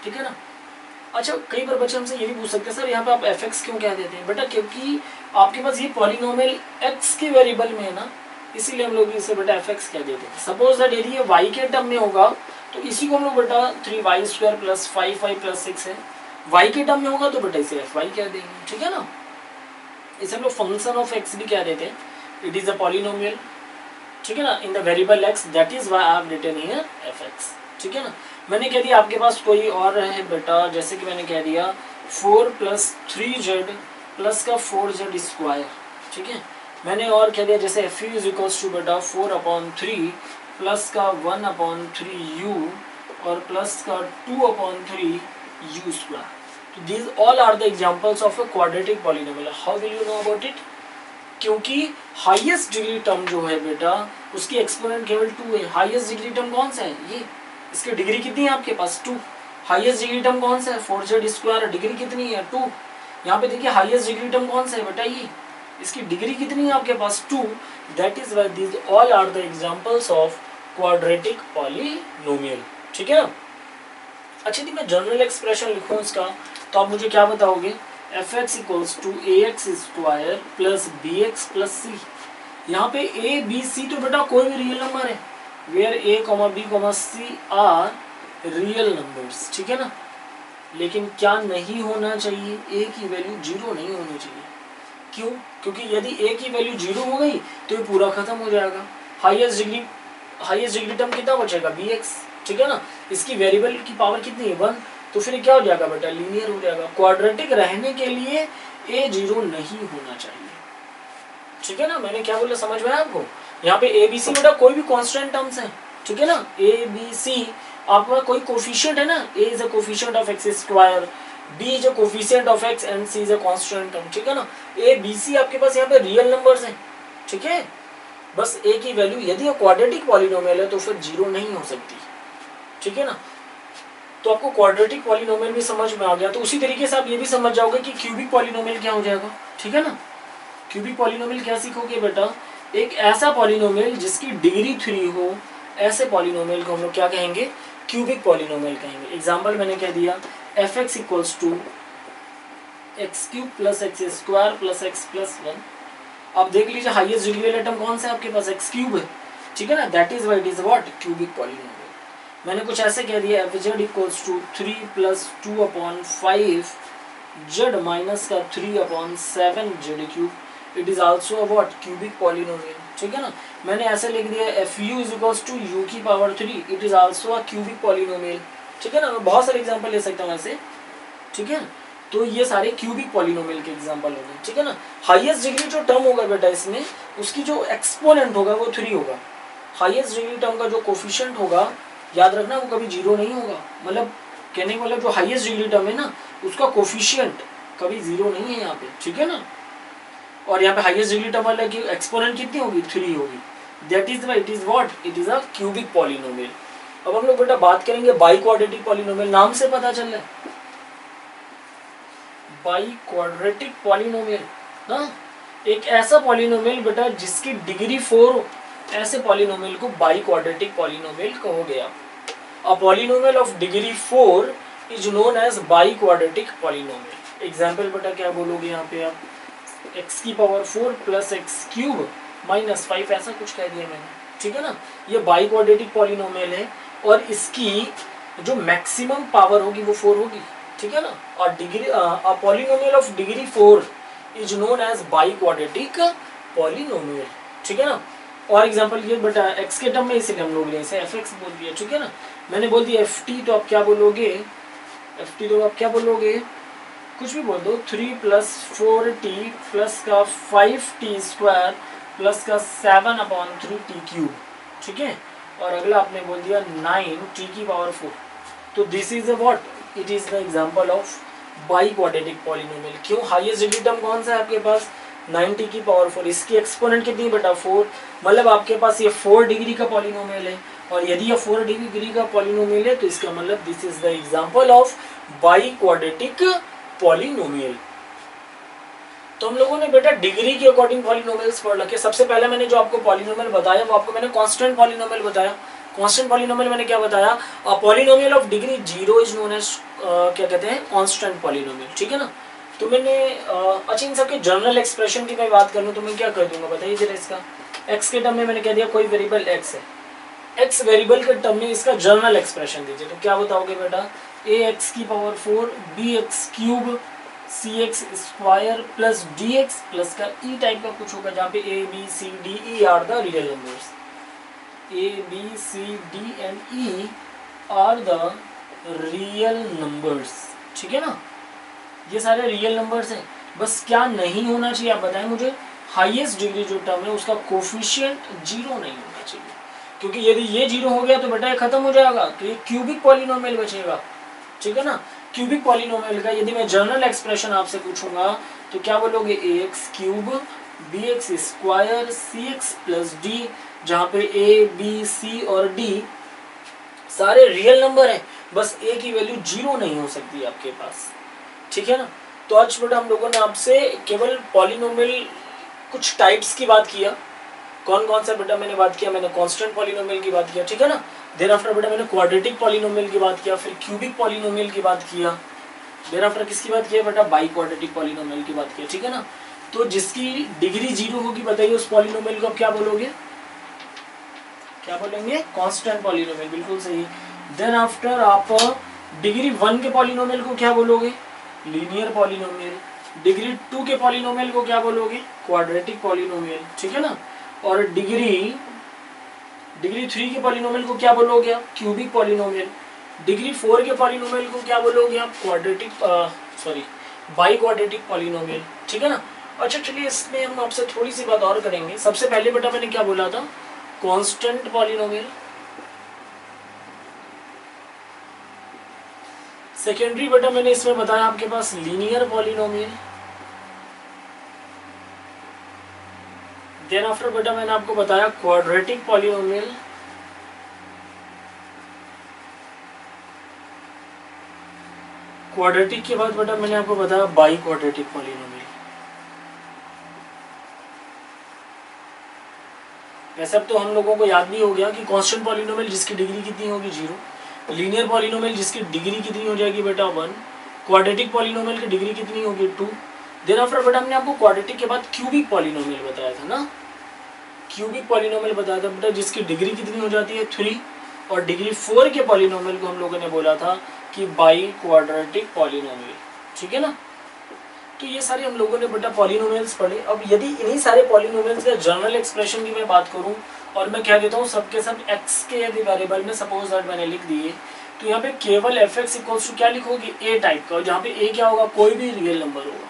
A: ठीक है ना। अच्छा, कई बार बच्चे हमसे ये भी पूछ सकते हैं सर यहाँ पे आप एफ एक्स क्यों कह देते हैं? बेटा क्योंकि आपके पास ये पॉलिनोमियल x के वेरिएबल में है ना, इसीलिए हम लोग इसे बेटा एफ एक्स कह देते हैं। सपोज दैट यदि ये y के टर्म में होगा तो इसी को हम लोग बेटा 3y square plus 5y plus 6 है, y के टर्म में होगा तो बेटा इसे fy कह देंगे, ठीक है ना। इसे हम लोग फंक्शन ऑफ x भी कह देते हैं, इट इज अ पॉलिनोमियल, ठीक है ना, in the variable x, that is why I have written here fx, ठीक है ना। मैंने कह दिया आपके पास कोई और है बेटा, जैसे कि मैंने कह दिया 4 प्लस 3z प्लस का 4z स्क्वायर, ठीक है। मैंने और कह दिया जैसे एफ इज इक्वल्स टू बेटा 4/3 प्लस का 1/3u और प्लस का 2/3 u स्क्वायर। तो these all are the examples of a quadratic polynomial. How will you know about it? क्योंकि हाईएस्ट डिग्री टर्म जो है बेटा उसकी एक्सपोनेंट केवल 2 है। हाईएस्ट डिग्री टर्म कौन सा है? ये, इसकी डिग्री कितनी है आपके पास? 2। हाईएस्ट डिग्री टर्म कौन सा है? 4z स्क्वायर, डिग्री कितनी है? 2। यहाँ पे देखिए हाईएस्ट डिग्री टर्म कौन सा है बेटा? ये, इसकी डिग्री कितनी है आपके पास? 2। That is why these all are the examples of quadratic polynomial, ठीक है ना। अच्छा, यदि मैं जनरल एक्सप्रेशन लिखूं इसका तो आप मुझे क्या बताओगे? F X equals to A X square plus B X plus C. यहाँ पे ए बी सी तो बेटा कोई भी रियल नंबर है, where A comma B comma C are real numbers, ठीक है ना। लेकिन क्या नहीं होना चाहिए? ए की वैल्यू 0 नहीं होनी चाहिए। क्यों? क्योंकि यदि ए की वैल्यू 0 हो गई तो ये पूरा खत्म हो जाएगा। हाईएस्ट डिग्री टर्म कितना बचेगा? बी एक्स, ठीक है ना। इसकी वेरिएबल की पावर कितनी है? 1। तो फिर क्या हो जाएगा बेटा? लीनियर हो जाएगा। क्वाड्रेटिक रहने के लिए ए 0 नहीं होना चाहिए, ठीक है ना। मैंने क्या बोला, समझ में आया आपको? यहाँ पे ए बी सी बेटा कोई भी कांस्टेंट टर्म्स है, ठीक है ना। ए बी सी आपका कोई कोफिशिएंट है ना, A is a coefficient of X square, B is a coefficient of X and C is a constant term, ठीक है ना। ए बी सी आपके पास यहाँ पे रियल नंबर्स हैं, ठीक है। बस एक ही वैल्यू, यदि ये क्वाड्रेटिक पॉलिनोमियल है तो फिर जीरो नहीं हो सकती, ठीक है ना। तो आपको क्वाड्रेटिक पॉलिनोमियल भी समझ में आ गया, तो उसी तरीके से आप ये भी समझ जाओगे कि क्यूबिक पॉलिनोमियल क्या हो जाएगा, ठीक है ना। क्यूबिक पॉलिनोमियल क्या सीखोगे बेटा, एक ऐसा पॉलिनोमियल जिसकी डिग्री 3 हो, ऐसे पॉलिनोमियल को हम लोग क्या कहेंगे, क्यूबिक पॉलिनोमियल कहेंगे। एग्जांपल मैंने क्या दिया, fx equals to x cube plus X square plus X plus 1। आप देख लीजिए हाईएस्ट डिग्री वाला टर्म कौन सा है आपके पास, एक्स क्यूब है, ठीक है ना। That is why it is what, cubic polynomial. मैंने कुछ ऐसे कह दिया, F Z equals to 3 plus 2/5 Z minus का 3/7 Z cube, it is also a what, cubic polynomial, ठीक है ना। मैंने ऐसे लिख दिया F U is equals to U की power 3, it is also a cubic polynomial, ठीक है ना। मैं बहुत सारे एग्जांपल ले सकता हूँ ऐसे, ठीक है। तो ये सारे क्यूबिक पॉलिनोमियल के एग्जांपल हो गए, ठीक है ना। हाईएस्ट डिग्री जो टर्म होगा बेटा इसमें, उसकी जो एक्सपोनेंट होगा वो 3 होगा। हाईएस्ट डिग्री टर्म का जो कोफिशिएंट होगा, याद रखना वो कभी जीरो नहीं होगा, मतलब कहने का मतलब जो हाईएस्ट डिग्री टर्म है ना, उसका कोफिशिएंट कभी जीरो नहीं है यहाँ पे, ठीक है ना। और यहाँ पे हाईएस्ट डिग्री टर्म वाला की एक्सपोनेंट कितनी होगी, 3 होगी। That is why it is what, it is a cubic polynomial. अब हम लोग बेटा बात करेंगे बाई क्वाड्रेटिक पॉलिनोमियल, नाम से पता चल रहा है बाई क्वाड्रेटिक पॉलिनोमियल ना, एक ऐसा पॉलिनोमियल बेटा जिसकी डिग्री 4 हो, ऐसे पॉलिनोमियल को बाई क्वाड्रेटिक पॉलिनोमियल कहोगे आप। A polynomial of degree 4 is known as biquadratic polynomial. Example बेटा क्या बोलोगे यहाँ पे आप, एक्स की power 4 plus X cube minus 5, ऐसा कुछ कह दिया मैंने, ठीक है ना। ये बाई क्वाड्रेटिक पॉलिनोमियल है और इसकी जो मैक्सिमम पावर होगी वो 4 होगी, ठीक है ना। और degree a polynomial of degree 4 is known as biquadratic polynomial, ठीक है ना। और एग्जांपल ये बेटा x के टर्म में इसीलिए हम लोग इसे fx बोल दिया, ठीक है ना। मैंने बोल दिया ft, तो आप क्या बोलोगे, ft तो आप क्या बोलोगे, कुछ भी बोल दो, 3 प्लस 4t प्लस का 5t स्क्वायर प्लस का 7/3t क्यूब, ठीक है। और अगला आपने बोल दिया 9t की पावर 4। तो this is a what, it is the example of by quadratic polynomial. क्यों, हाईएस्ट डिग्री टर्म कौन सा है आपके पास, 9t की पावर 4, इसकी एक्सपोनेंट कितनी बेटा 4, मतलब आपके पास ये 4 डिग्री का पॉलिनोमियल है। और यदि ये 4 डिग्री का पॉलिनोमियल है तो इसका मतलब this is the example of by quadratic polynomial. तो हम लोगों ने बेटा डिग्री के अकॉर्डिंग पॉलिनोमियल्स पढ़ रखे। सबसे पहले मैंने जो आपको पॉलिनोमियल बताया वो आपको मैंने कांस्टेंट पॉलिनोमियल बताया। कांस्टेंट पॉलिनोमियल मैंने क्या बताया, polynomial of degree 0 is known as क्या कहते हैं, कांस्टेंट पॉलिनोमियल, ठीक है ना। तो मैंने अच्छा इन सबके जनरल एक्सप्रेशन की मैं बात करूँ तो मैं क्या कर दूंगा बताइए जरा, इसका एक्स के टर्म में मैंने कह दिया कोई वेरिएबल एक्स है, एक्स वेरिएबल के टर्म में इसका जनरल एक्सप्रेशन दीजिए, तो क्या बताओगे बेटा, ए एक्स की power 4 B X cube C X square plus D X plus का ई टाइप का कुछ होगा, जहाँ पे A B C D E are the real numbers, A B C D and E are the real numbers, ठीक है ना। ये सारे रियल नंबर्स हैं। बस क्या नहीं होना चाहिए आप बताएं मुझे, हाईएस्ट डिग्री जो टर्म है उसका कोफिशिएंट 0 नहीं होना चाहिए, क्योंकि यदि ये 0 हो गया तो बेटा ये खत्म हो जाएगा, तो ये क्यूबिक पॉलिनोमियल बचेगा, ठीक है ना। क्यूबिक पॉलिनोमियल का यदि मैं जनरल एक्सप्रेशन आपसे पूछूंगा तो क्या बोलोगे, A X cube B X square C X plus D, जहाँ पे ए बी सी और डी सारे रियल नंबर हैं, बस ए की वैल्यू 0 नहीं हो सकती आपके पास, ठीक है ना। तो आज बेटा हम लोगों ने आपसे केवल पॉलिनोमियल कुछ टाइप्स की बात किया, कौन कौन सा बेटा मैंने बात किया, मैंने कांस्टेंट पॉलिनोमियल की बात किया, ठीक है ना। देन आफ्टर बेटा मैंने क्वाड्रेटिक पॉलिनोमियल की बात किया, फिर क्यूबिक पॉलिनोमियल की बात किया, देन आफ्टर किसकी बात किया बेटा, बाई क्वाड्रेटिक पॉलिनोमियल की बात किया, ठीक है ना। तो जिसकी डिग्री 0 होगी बताइए उस पॉलिनोमियल को आप क्या बोलोगे, क्या बोलेंगे, कांस्टेंट पॉलिनोमियल, बिल्कुल सही। देन आफ्टर आप डिग्री 1 के पॉलिनोमियल को क्या बोलोगे, लीनियर पॉलिनोमियल। डिग्री 2 के पॉलिनोमियल को क्या बोलोगे, क्वाड्रेटिक पॉलिनोमियल, ठीक है ना। और डिग्री 3 के पॉलिनोमियल को क्या बोलोगे आप, क्यूबिक पॉलिनोमियल। डिग्री 4 के पॉलिनोमियल को क्या बोलोगे आप, बाई क्वाड्रेटिक पॉलिनोमियल, ठीक है ना। अच्छा चलिए इसमें हम आपसे थोड़ी सी बात और करेंगे। सबसे पहले बेटा मैंने क्या बोला था, कांस्टेंट पॉलिनोमियल। सेकेंडरी बेटा मैंने इसमें बताया आपके पास लीनियर पॉलिनोमियल। देन आफ्टर बेटा मैंने आपको बताया क्वाड्रेटिक पॉलिनोमियल, क्वाड्रेटिक के बाद बेटा मैंने आपको बताया बाई क्वाड्रेटिक पॉलिनोमियल। वैसे अब तो हम लोगों को याद भी हो गया कि कांस्टेंट पॉलिनोमियल जिसकी डिग्री कितनी होगी 0, लीनियर पॉलिनोमियल जिसकी डिग्री कितनी हो जाएगी बेटा 1, क्वाड्रेटिक पॉलिनोमियल की डिग्री कितनी होगी 2। देन आफ्टर बेटा हमने आपको क्वाड्रेटिक के बाद क्यूबिक पॉलिनोमियल बताया था ना, क्यूबिक पॉलिनोमियल बताया था बेटा जिसकी डिग्री कितनी हो जाती है 3, और डिग्री 4 के पॉलिनोमियल को हम लोगों ने बोला था कि बाई क्वाड्रेटिक पॉलिनोमियल, ठीक है ना। तो ये सारे हम लोगों ने बेटा पॉलिनोमियल्स पढ़े। अब यदि इन्हीं सारे पॉलिनोमियल्स का जनरल एक्सप्रेशन की मैं बात करूं और मैं कह देता हूं सबके सब x के यदि वेरिएबल में सपोज दैट मैंने लिख दिए, तो यहाँ पे केवल fx इक्वल्स टू क्या लिखोगे a टाइप का, जहाँ पे a क्या होगा, कोई भी रियल नंबर होगा,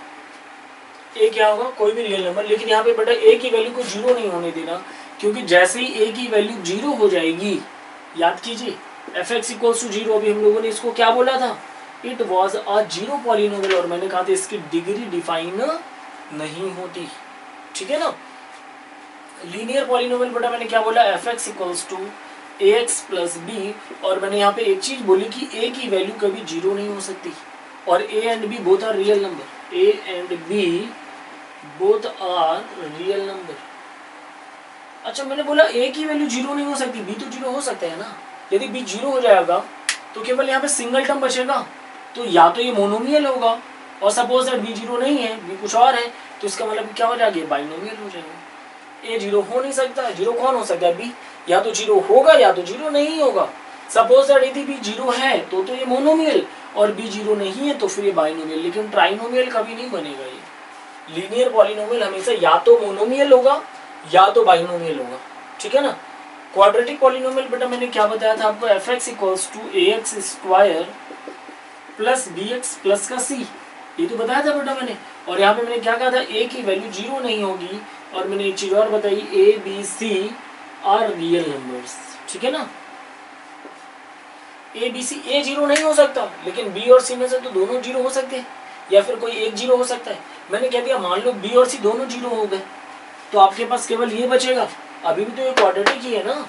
A: a क्या होगा, कोई भी रियल नंबर। लेकिन यहाँ पे बेटा a की वैल्यू को 0 नहीं होने देना, क्योंकि जैसे ही a की वैल्यू 0 हो जाएगी, याद कीजिए fx इक्वल्स टू 0, अभी हम लोगों ने इसको क्या बोला था, it was a zero polynomial, और मैंने कहा था इसकी डिग्री डिफाइन नहीं होती, ठीक है ना। लीनियर पॉलिनोमियल बेटा मैंने क्या बोला, fx equals to ax plus b, और मैंने यहाँ पे एक चीज बोली कि a की वैल्यू कभी 0 नहीं हो सकती, और a and b both are real number, a and b both are real number. अच्छा मैंने बोला a की वैल्यू 0 नहीं हो सकती, b तो 0 हो सकता है ना। यदि b 0 हो जाएगा तो केवल यहाँ पे सिंगल टर्म बचेगा, तो या तो ये मोनोमियल होगा, और सपोज दैट b 0 नहीं है, b कुछ और है, तो इसका मतलब क्या हो जाएगा, बाइनोमियल हो जाएगा। a 0 हो नहीं सकता, 0 कौन हो सकता है, b, या तो 0 होगा या तो 0 नहीं होगा। सपोज दैट यदि b 0 है तो ये मोनोमियल, और b 0 नहीं है तो फिर ये बाइनोमियल, लेकिन ट्राइनोमियल कभी नहीं बनेगा। ये लीनियर पॉलिनोमियल हमेशा या तो मोनोमियल होगा या तो बाइनोमियल होगा, ठीक है ना। क्वाड्रेटिक पॉलिनोमियल बेटा मैंने क्या बताया था आपको, fx equals to ax square plus bx plus का c, ये तो बताया था बेटा मैंने। और यहाँ पे मैंने क्या कहा था, a की वैल्यू 0 नहीं होगी, और मैंने एक चीज और बताई, a b c are real numbers, ठीक है ना। a b c, a 0 नहीं हो सकता, लेकिन b और c में से तो दोनों 0 हो सकते हैं, या फिर कोई एक 0 हो सकता है। मैंने कह दिया मान लो b और c दोनों 0 हो गए, तो आपके पास केवल ये बचेगा, अभी भी तो ये क्वाड्रेटिक ही है ना,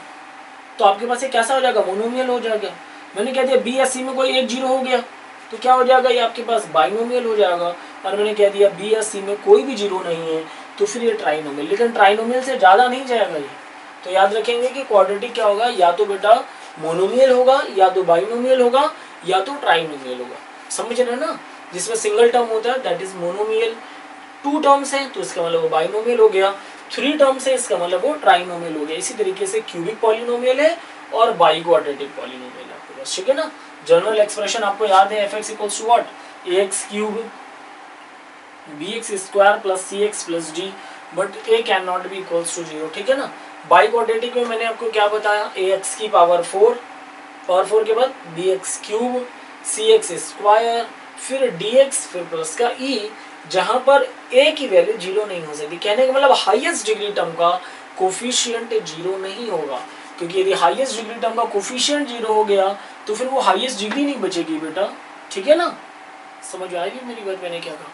A: तो आपके पास ये कैसा हो जाएगा, मोनोमियल हो जाएगा। मैंने कह दिया b या c में कोई एक 0 हो गया तो क्या हो जाएगा, ये आपके पास बाइनोमियल हो जाएगा। और मैंने कह दिया b या c में कोई भी 0 नहीं है तो फिर ये ट्राइनोमियल, लेकिन ट्राइनोमियल से ज़्यादा नहीं जाएगा ये। तो याद रखेंगे कि क्वाड्रेटिक क्या होगा, या तो बेटा मोनोमियल होगा, या तो बाइनोमियल होगा, या तो ट्राइनोमियल होगा, समझ रहे हैं ना। जिसमें सिंगल टर्म होता है दैट इज मोनोमियल, 2 टर्म्स है तो इसका मतलब वो बाइनोमियल हो गया, 3 टर्म्स है इसका मतलब वो ट्राइनोमियल हो गया। इसी तरीके से क्यूबिक पॉलिनोमियल है और बाई क्वाड्रेटिक पॉलिनोमियल है आपके पास, ठीक है ना। जनरल एक्सप्रेशन आपको याद है, fx equals to what, ax cube bx square plus cx plus d, but a can not be equals to 0, ठीक है ना। बाई क्वाड्रेटिक में मैंने आपको क्या बताया, ax की पावर 4, पावर 4 के बाद bx क्यूब cx स्क्वायर फिर dx फिर प्लस का e, जहां पर a की वैल्यू 0 नहीं हो सकती। कहने का मतलब हाईएस्ट डिग्री टर्म का कोफिशिएंट 0 नहीं होगा, क्योंकि यदि हाईएस्ट डिग्री टर्म का कोफिशिएंट 0 हो गया तो फिर वो हाईएस्ट डिग्री नहीं बचेगी बेटा, ठीक है ना। समझ आएगी मेरी बात, मैंने क्या कहा।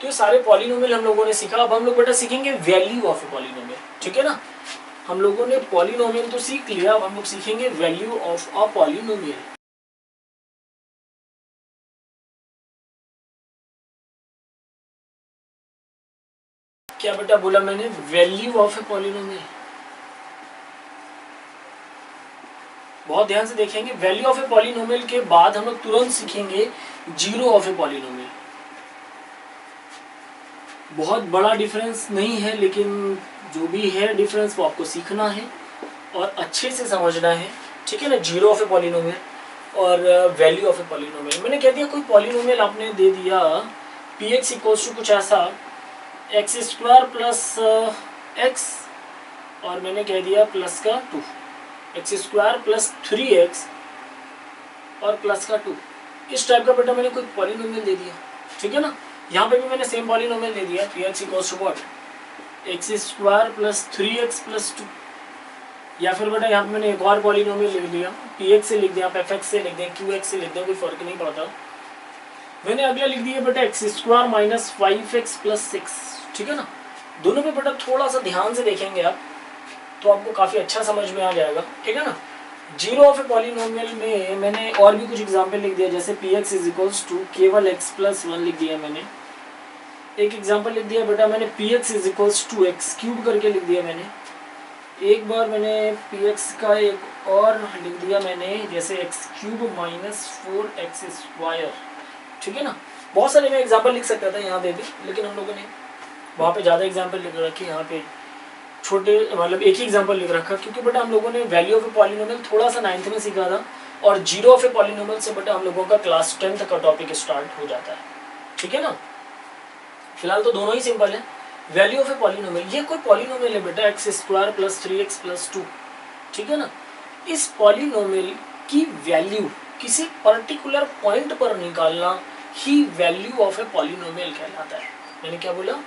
A: तो ये सारे पॉलिनोमियल हम लोगों ने सीखा। अब हम लोग बेटा सीखेंगे वैल्यू ऑफ ए पॉलिनोमियल, ठीक है ना। हम लोगों ने पॉलिनोमियल तो सीख लिया, अब हम लोग सीखेंगे वैल्यू ऑफ अ पॉलिनोमियल। क्या बेटा बोला मैंने, वैल्यू ऑफ ए पॉलिनोमियल। बहुत ध्यान से देखेंगे, वैल्यू ऑफ ए पॉलिनोमियल के बाद हम लोग तुरंत सीखेंगे जीरो ऑफ ए पॉलिनोमियल। बहुत बड़ा डिफरेंस नहीं है, लेकिन जो भी है डिफरेंस वो आपको सीखना है और अच्छे से समझना है, ठीक है ना। जीरो ऑफ ए पॉलिनोमियल और वैल्यू ऑफ ए पॉलिनोमियल। मैंने कह दिया कोई पॉलिनोमियल आपने दे दिया पी एक्स इक्वल्स टू कुछ ऐसा एक्स स्क्वायर प्लस एक्स, और मैंने कह दिया प्लस का 2, एक्स स्क्वायर प्लस 3x और प्लस का 2, इस टाइप का बेटा मैंने कोई पॉलिनोमियल दे दिया, ठीक है ना। यहाँ पे भी मैंने सेम पॉलिनोमियल दे दिया, P X equals to what, X square plus 3x plus 2, या फिर बेटा यहाँ पे मैंने एक और पॉलिनोमियल लिख दिया, पी एक्स से लिख दिया, आप एफ एक्स से लिख दें, क्यू एक्स से लिख दें, कोई फर्क नहीं पड़ता। मैंने अगला लिख दिया बेटा x square minus 5x plus 6, ठीक है ना। दोनों पे बेटा थोड़ा सा ध्यान से देखेंगे आप तो आपको काफ़ी अच्छा समझ में आ जाएगा, ठीक है ना। जीरो ऑफ ए पॉलिनोमियल में मैंने और भी कुछ एग्जाम्पल लिख दिया, जैसे p x is equals to केवल एक्स प्लस वन लिख दिया मैंने। एक एग्जाम्पल लिख दिया बेटा मैंने p x is equals to x cube करके लिख दिया मैंने। एक बार मैंने पी एक्स का एक और लिख दिया मैंने, जैसे x cube minus 4x square, ठीक है ना। बहुत सारे मैं एग्जाम्पल लिख सकता था यहाँ पे भी, लेकिन हम लोगों ने वहाँ पे ज़्यादा एग्जाम्पल लिख रखे, यहाँ पे छोटे मतलब एक ही एग्जाम्पल लिख रखा, क्योंकि बेटा हम लोगों ने वैल्यू ऑफ ए पॉलिनोमियल थोड़ा सा 9th में सीखा था, और जीरो ऑफ ए पॉलिनोमियल से बेटा हम लोगों का क्लास 10th का टॉपिक स्टार्ट हो जाता है, ठीक है ना। फिलहाल तो दोनों ही सिंपल है। वैल्यू ऑफ ए पॉलिनोमियल, ये कोई पॉलिनोमियल है बेटा x square plus 3x plus 2, ठीक है ना। इस पॉलिनोमियल की वैल्यू किसी पर्टिकुलर पॉइंट पर निकालना ही वैल्यू ऑफ ए पॉलिनोमियल कहलाता है। मैंने क्या बोला,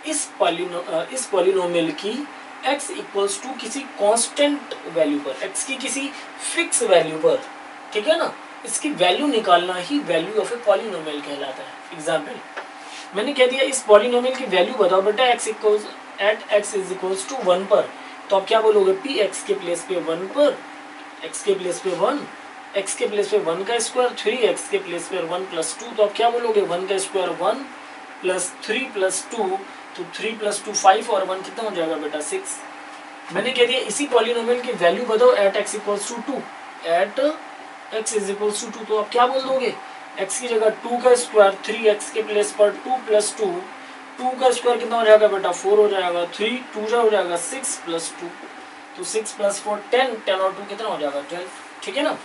A: इस पॉलिनोमियल की x इक्वल्स टू किसी कांस्टेंट वैल्यू पर, x की किसी फिक्स वैल्यू पर, ठीक है ना, इसकी वैल्यू निकालना ही वैल्यू ऑफ ए पॉलिनोमियल कहलाता है। एग्जाम्पल मैंने कह दिया इस पॉलिनोमियल की वैल्यू बताओ बेटा x equals at x is equals to 1 पर, तो आप क्या बोलोगे, p x के प्लेस पे 1 पर, x के प्लेस पे 1, x के प्लेस पे 1 का स्क्वायर, 3x के प्लेस पे 1 प्लस 2, तो आप क्या बोलोगे 1 का स्क्वायर 1 प्लस 3 प्लस 2, तो 3 प्लस 2 5 और 1 कितना हो जाएगा बेटा 6। मैंने कह दिया इसी पॉलिनोमियल की वैल्यू बताओ at x equals to 2, at x is equals to 2, तो आप क्या बोल दोगे, x की जगह 2 का स्क्वायर, 3x के प्लेस पर 2 प्लस 2, 2 का स्क्वायर कितना हो जाएगा बेटा 4 हो जाएगा, 3 2 जा हो जाएगा 6 प्लस 2, तो 6 प्लस 4 10, 10 और 2 कितना हो जाएगा 12, ठीक है ना।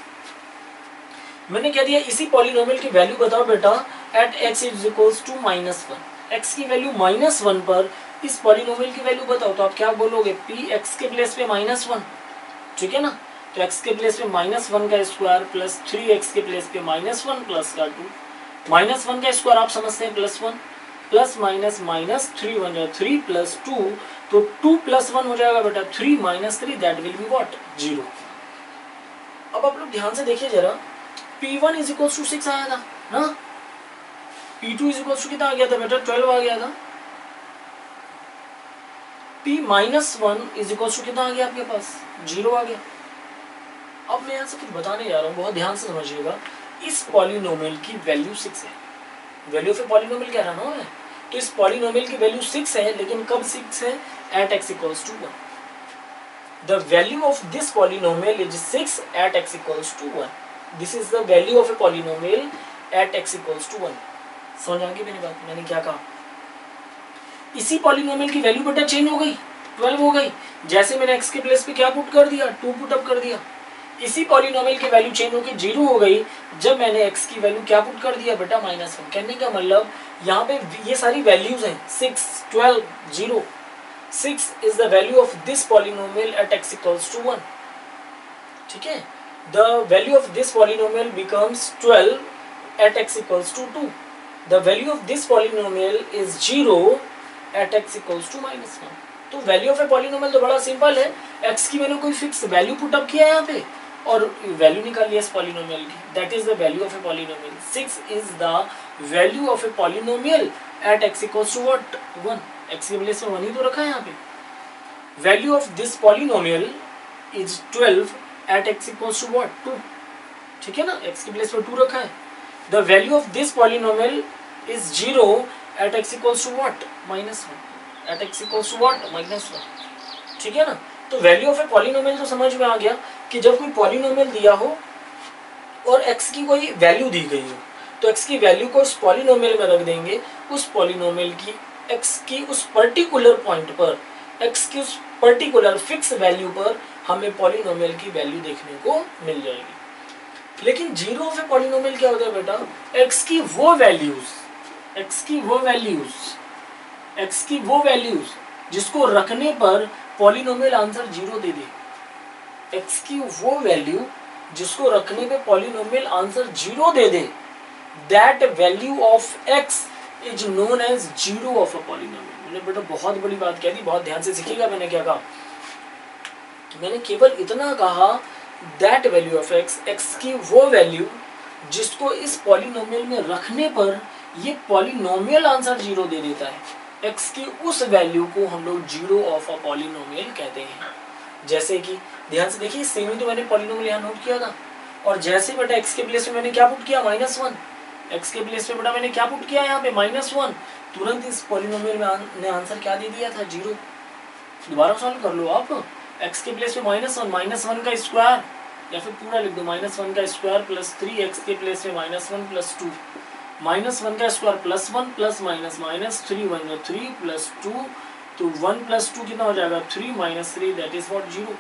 A: मैंने कह दिया इसी पॉलिनोमियल की वैल्यू बताओ बेटा at x is equals to -1, x की वैल्यू -1 पर इस पॉलिनोमियल की वैल्यू बताओ, तो आप क्या बोलोगे, p x के प्लेस पे -1, ठीक है ना। तो x के प्लेस पे -1 का स्क्वायर प्लस 3x के प्लेस पे -1 प्लस का 2, -1 का स्क्वायर आप समझते हैं +1, प्लस माइनस माइनस 3 1 3 प्लस 2, तो 2 प्लस 1 हो जाएगा बेटा 3 minus 3, that will be what 0। अब आप लोग ध्यान से देखिए जरा, p1 इज इक्वल टू 6 आया था ना, p2 इज इक्वल टू कितना आ गया था बेटा 12 आ गया था, p minus 1 is equal to कितना आ गया आपके पास 0 आ गया। अब मैं यहाँ से कुछ बताने जा रहा हूँ, बहुत ध्यान से समझिएगा। इस पॉलिनोमियल की वैल्यू 6 है, वैल्यू ऑफ ए पॉलिनोमियल कह रहा ना मैं, तो इस पॉलिनोमियल की वैल्यू 6 है, लेकिन कब 6 है, at x equals to 1। The value of this polynomial is 6 at x equals to 1। This is the value of a polynomial at x equals to 1। समझ आ गई मेरी बात, मैंने क्या कहा। इसी पॉलिनोमियल की वैल्यू बेटा चेंज हो गई, 12 हो गई, जैसे मैंने x के प्लेस पे क्या पुट कर दिया 2 पुट अप कर दिया। इसी पॉलिनोमियल की वैल्यू चेंज होकर 0 हो गई जब मैंने x की वैल्यू क्या पुट कर दिया बेटा -1। कहने का मतलब यहाँ पे ये सारी वैल्यूज हैं 6 12 0। 6 is the value of this polynomial at x equals to 1, ठीक है। The value of this polynomial becomes 12 at x equals to 2। The value of this polynomial is 0 at x equals to -1। तो value of a polynomial तो बड़ा simple है, x की मैंने कोई fix value put up किया है यहाँ पे और वैल्यू निकाल लिया इस पॉलिनोमियल की, that is the value of a polynomial. 6 is the value of a polynomial at x equals to what 1। x के प्लेस में 1 ही तो रखा है यहाँ पे। Value of this polynomial is 12 at x equals to what 2, ठीक है ना, x के प्लेस में 2 रखा है। The value of this polynomial is 0 at x equals to what -1, at x equals to what -1, ठीक है ना। तो वैल्यू ऑफ ए पॉलिनोमियल तो समझ में आ गया कि जब कोई पॉलिनोमियल दिया हो और x की कोई वैल्यू दी गई हो, तो x की वैल्यू को उस पॉलिनोमियल में रख देंगे, उस पॉलिनोमियल की x की उस पर्टिकुलर पॉइंट पर, x की उस पर्टिकुलर फिक्स वैल्यू पर हमें पॉलिनोमियल की वैल्यू देखने को मिल जाएगी। लेकिन जीरो ऑफ ए पॉलिनोमियल क्या होता है बेटा, x की वो वैल्यूज जिसको रखने पर पॉलिनोमियल आंसर 0 दे दे। x की वो वैल्यू जिसको रखने पे पॉलिनोमियल आंसर 0 दे दे, that value of x is known as zero of a polynomial. मैंने बेटा बहुत बड़ी बात कह दी, बहुत ध्यान से सीखिएगा। मैंने क्या कहा, मैंने केवल इतना कहा दैट वैल्यू ऑफ x की वो वैल्यू जिसको इस पॉलिनोमियल में रखने पर ये पॉलिनोमियल आंसर 0 दे देता है, x की उस वैल्यू को हम लोग जीरो ऑफ अ पॉलिनोमियल कहते हैं। जैसे कि ध्यान से देखिए, सेम ही तो मैंने पॉलिनोमियल यहाँ नोट किया था, और जैसे बेटा x के प्लेस में मैंने क्या पुट किया, -1, x के प्लेस में बेटा मैंने क्या पुट किया यहाँ पे, -1, तुरंत इस पॉलिनोमियल में ने आंसर क्या दे दिया था, 0। दोबारा सॉल्व कर लो आप, x के प्लेस में -1 का स्क्वायर, या फिर पूरा लिख दो, -1 का स्क्वायर प्लस 3, x के प्लेस में -1 प्लस 2, -1 का स्क्वायर प्लस 1 प्लस -3 1 3 प्लस 2, तो 1 प्लस 2 कितना हो जाएगा, 3 -3, दैट इज व्हाट 0।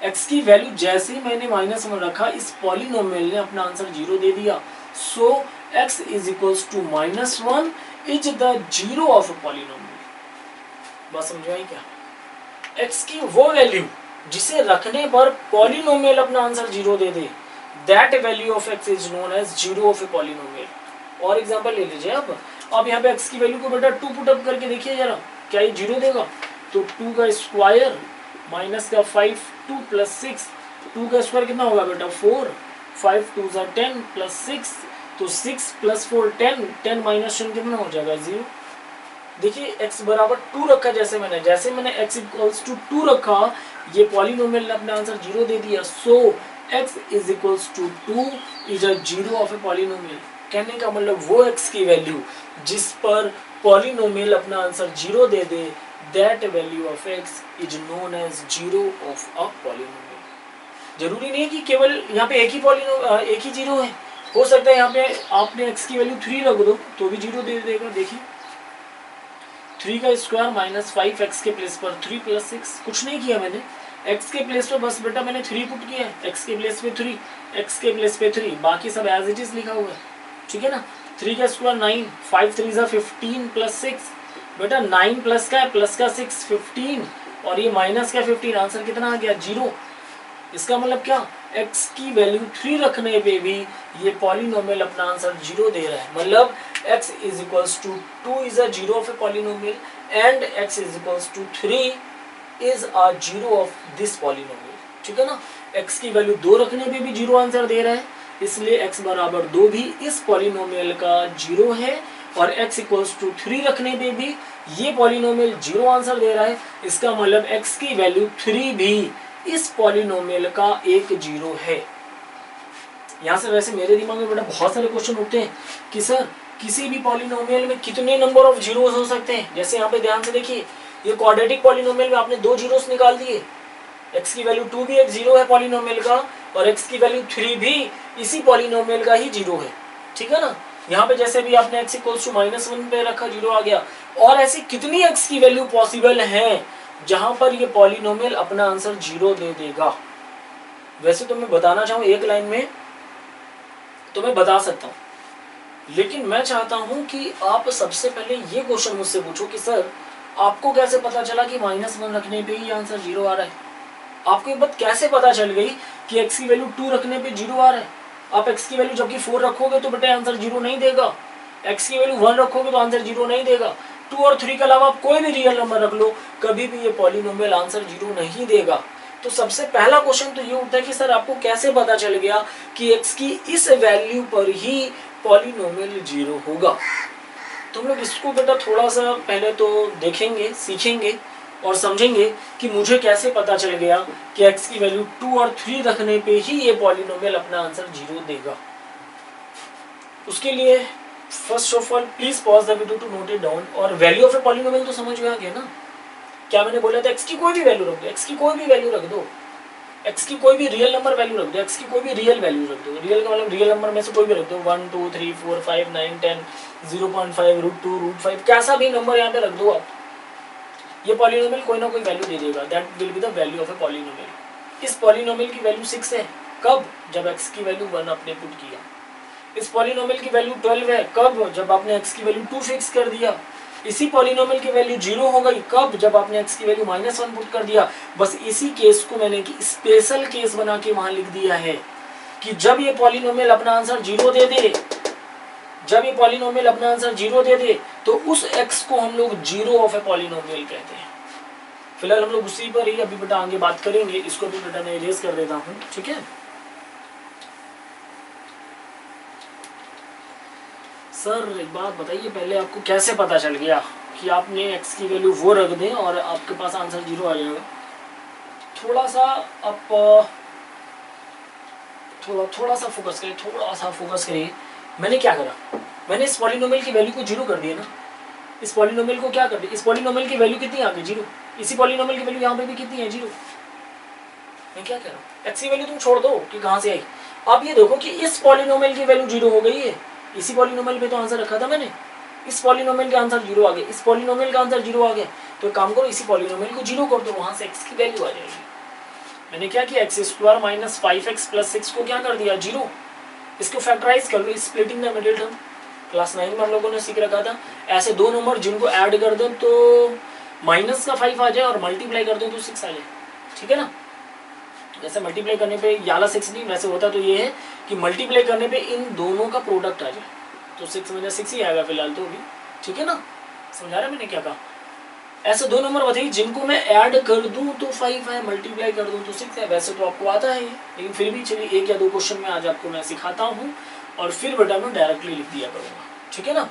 A: x की वैल्यू जैसे ही मैंने -1 रखा, इस पॉलिनोमियल ने अपना आंसर 0 दे दिया। So x is equals to -1 is the zero of a polynomial. बात समझ आई क्या? x की वो वैल्यू जिसे रखने पर पॉलिनोमियल अपना आंसर 0 दे दे, that value of x is known as zero of a polynomial. और एग्जांपल ले लीजिए आप यहाँ पे x की वैल्यू को बेटा 2 पुट अप करके देखिए जरा, क्या ये 0 देगा? तो 2 का स्क्वायर माइनस का 5, 2 प्लस 6, 2 का स्क्वायर कितना होगा बेटा 4, 5 2 ज़ा 10 प्लस 6, तो 6 प्लस 4 10, 10 माइनस 10 कितना हो जाएगा 0। देखिए x बराबर 2 रखा, जैसे मैंने x इक्वल्स टू 2 रखा, ये पॉलिनोमियल ने अपना आंसर 0 दे दिया। So x is equals to 2 is a zero of a polynomial. कहने का मतलब वो x की वैल्यू जिस पर पॉलिनोमियल अपना आंसर 0 दे दे, that value of x is known as zero of a polynomial. जरूरी नहीं है कि केवल यहाँ पे एक ही जीरो है, हो सकता है यहाँ पे आपने x की वैल्यू 3 रख दो तो भी 0 दे देगा। देखिए 3 का स्क्वायर माइनस 5, x के प्लेस पर 3 प्लस 6, कुछ नहीं किया मैंने, x के प्लेस पर बस बेटा मैंने 3 पुट किया है, x के प्लेस पे 3, x के प्लेस पे 3, बाकी सब एज इट इज लिखा हुआ है, ठीक है ना। 3 का स्क्वायर 9, 5 3 ज़ा 15 प्लस 6, बेटा 9 प्लस का है, प्लस का 6 15, और ये माइनस का 15, आंसर कितना आ गया 0। इसका मतलब क्या, x की वैल्यू 3 रखने पे भी ये पॉलिनोमियल अपना आंसर 0 दे रहा है। मतलब x is equals to 2 is a zero of a polynomial and x is equals to 3 is a zero of this polynomial, ठीक है ना। x की वैल्यू 2 रखने पे भी 0 आंसर दे रहा है, इसलिए x बराबर 2 भी इस पॉलिनोमियल का 0 है, और x इक्वल्स टू 3 रखने पे भी ये पॉलिनोमियल 0 आंसर दे रहा है। इसका मतलब x की वैल्यू 3 भी इस पॉलिनोमियल का एक 0 है। यहाँ से वैसे मेरे दिमाग में बेटा बहुत सारे क्वेश्चन उठते हैं कि सर किसी भी पॉलिनोमियल में कितने नंबर ऑफ जीरोस हो सकते हैं। जैसे यहाँ पे ध्यान से देखिए, ये क्वाड्रेटिक पॉलिनोमियल में आपने 2 जीरोस निकाल दिए, x की वैल्यू 2 भी एक 0 है पॉलिनोमियल का, और x की वैल्यू 3 भी इसी पॉलिनोमियल का ही 0 है, ठीक है ना। यहाँ पे जैसे भी आपने x इक्वल्स टू -1 पे रखा, 0 आ गया। और ऐसी कितनी x की वैल्यू पॉसिबल है जहां पर ये पॉलिनोमियल अपना आंसर 0 दे देगा। वैसे तो मैं बताना चाहूँ एक लाइन में तो मैं बता सकता हूँ, लेकिन मैं चाहता हूँ कि आप सबसे पहले ये क्वेश्चन मुझसे पूछो कि सर आपको कैसे पता चला कि -1 रखने पे ही आंसर 0 आ रहा है। आपको ये बात कैसे पता चल गई कि x की वैल्यू 2 रखने पे 0 आ रहा है। आप x की वैल्यू जबकि 4 रखोगे तो बेटा आंसर 0 नहीं देगा, x की वैल्यू 1 रखोगे तो आंसर 0 नहीं देगा। 2 और 3 के अलावा आप कोई भी रियल नंबर रख लो, कभी भी ये पॉलिनोमियल आंसर 0 नहीं देगा। तो सबसे पहला क्वेश्चन तो ये उठता है कि सर आपको कैसे पता चल गया कि x की इस वैल्यू पर ही पॉलिनोमियल 0 होगा। तो हम लोग इसको बेटा थोड़ा सा पहले तो देखेंगे, सीखेंगे और समझेंगे कि मुझे कैसे पता चल गया कि x की वैल्यू 2 और 3 रखने पे ही ये पॉलिनोमियल अपना आंसर 0 देगा। उसके लिए first of all please pause the video to note it down. और वैल्यू ऑफ ए पॉलिनोमियल तो समझ में आ गया ना, क्या मैंने बोला था, x की कोई भी वैल्यू रख दो, x की कोई भी वैल्यू रख दो, x की कोई भी रियल नंबर वैल्यू रख दो, x की कोई भी रियल वैल्यू रख दो। रियल का मतलब रियल नंबर में से कोई भी रख दो, 1 2 3 4 5 9 10 0.5 √2 √5, कैसा भी नंबर यहाँ पे रख दो आप, ये पॉलिनोमियल कोई ना कोई वैल्यू दे देगा, that will be the value of a polynomial. इस पॉलिनोमियल की वैल्यू 6 है, कब, जब x की वैल्यू 1 आपने पुट किया। इस पॉलिनोमियल की वैल्यू 12 है, कब, जब आपने x की वैल्यू 2 फिक्स कर दिया। इसी पॉलिनोमियल की वैल्यू 0 हो गई, कब, जब आपने x की वैल्यू -1 पुट कर दिया। बस इसी केस को मैंने कि स्पेशल केस बना के वहां लिख दिया है कि जब ये पॉलिनोमियल अपना आंसर 0 दे दे, जब ये पॉलिनोमियल अपना आंसर 0 दे दे तो उस x को हम लोग जीरो ऑफ ए पॉलिनोमियल कहते हैं। फिलहाल हम लोग उसी पर ही अभी बेटा आगे बात करेंगे, इसको भी बेटा मैं इरेज कर देता हूँ, ठीक है। सर एक बात बताइए, पहले आपको कैसे पता चल गया कि आपने x की वैल्यू वो रख दें और आपके पास आंसर 0 आ जाएगा। थोड़ा सा आप थोड़ा सा फोकस करिए। मैंने क्या करा, मैंने इस पॉलिनोमियल की वैल्यू को 0 कर दिया ना। इस पॉलिनोमियल को क्या कर दिया, इस पॉलिनोमियल की वैल्यू कितनी आ गई 0। इसी पॉलिनोमियल की वैल्यू यहाँ पे भी कितनी है 0। मैं क्या कह रहा हूँ, एक्स की वैल्यू तुम छोड़ दो कि कहाँ से आई। अब ये देखो कि इस पॉलिनोमियल की वैल्यू 0 हो गई है। इसी पॉलिनोमियल पे तो आंसर रखा था मैंने, इस पॉलिनोमियल का आंसर 0 आ गया, इस पॉलिनोमियल का आंसर 0 आ गया। तो एक काम करो, इसी पॉलिनोमियल को 0 कर दो, वहां से x की वैल्यू आ जाएगी। मैंने क्या किया, x² माइनस 5x प्लस 6 को क्या कर दिया 0। इसको फैक्टराइज कर लो, splitting the middle term. Class 9 में हम लोगों ने सीख रखा था, ऐसे दो नंबर जिनको ऐड कर दो तो माइनस का 5 आ जाए और मल्टीप्लाई कर दो तो 6 आ जाए। ठीक है ना, जैसे मल्टीप्लाई करने पे याला 6 नहीं, वैसे होता तो ये है कि मल्टीप्लाई करने पे इन दोनों का प्रोडक्ट आ जाए तो 6 में 6 ही आएगा फिलहाल तो अभी। ठीक है ना, समझा रहा मैंने क्या कहा। ऐसे दो नंबर बताइए जिनको मैं ऐड कर दूं तो 5 है, मल्टीप्लाई कर दूं तो 6 है। वैसे तो आपको आता है ये, लेकिन फिर भी चलिए 1 या 2 क्वेश्चन में आज आपको मैं सिखाता हूँ और फिर बेटा मैं डायरेक्टली लिख दिया करूँगा। ठीक है ना,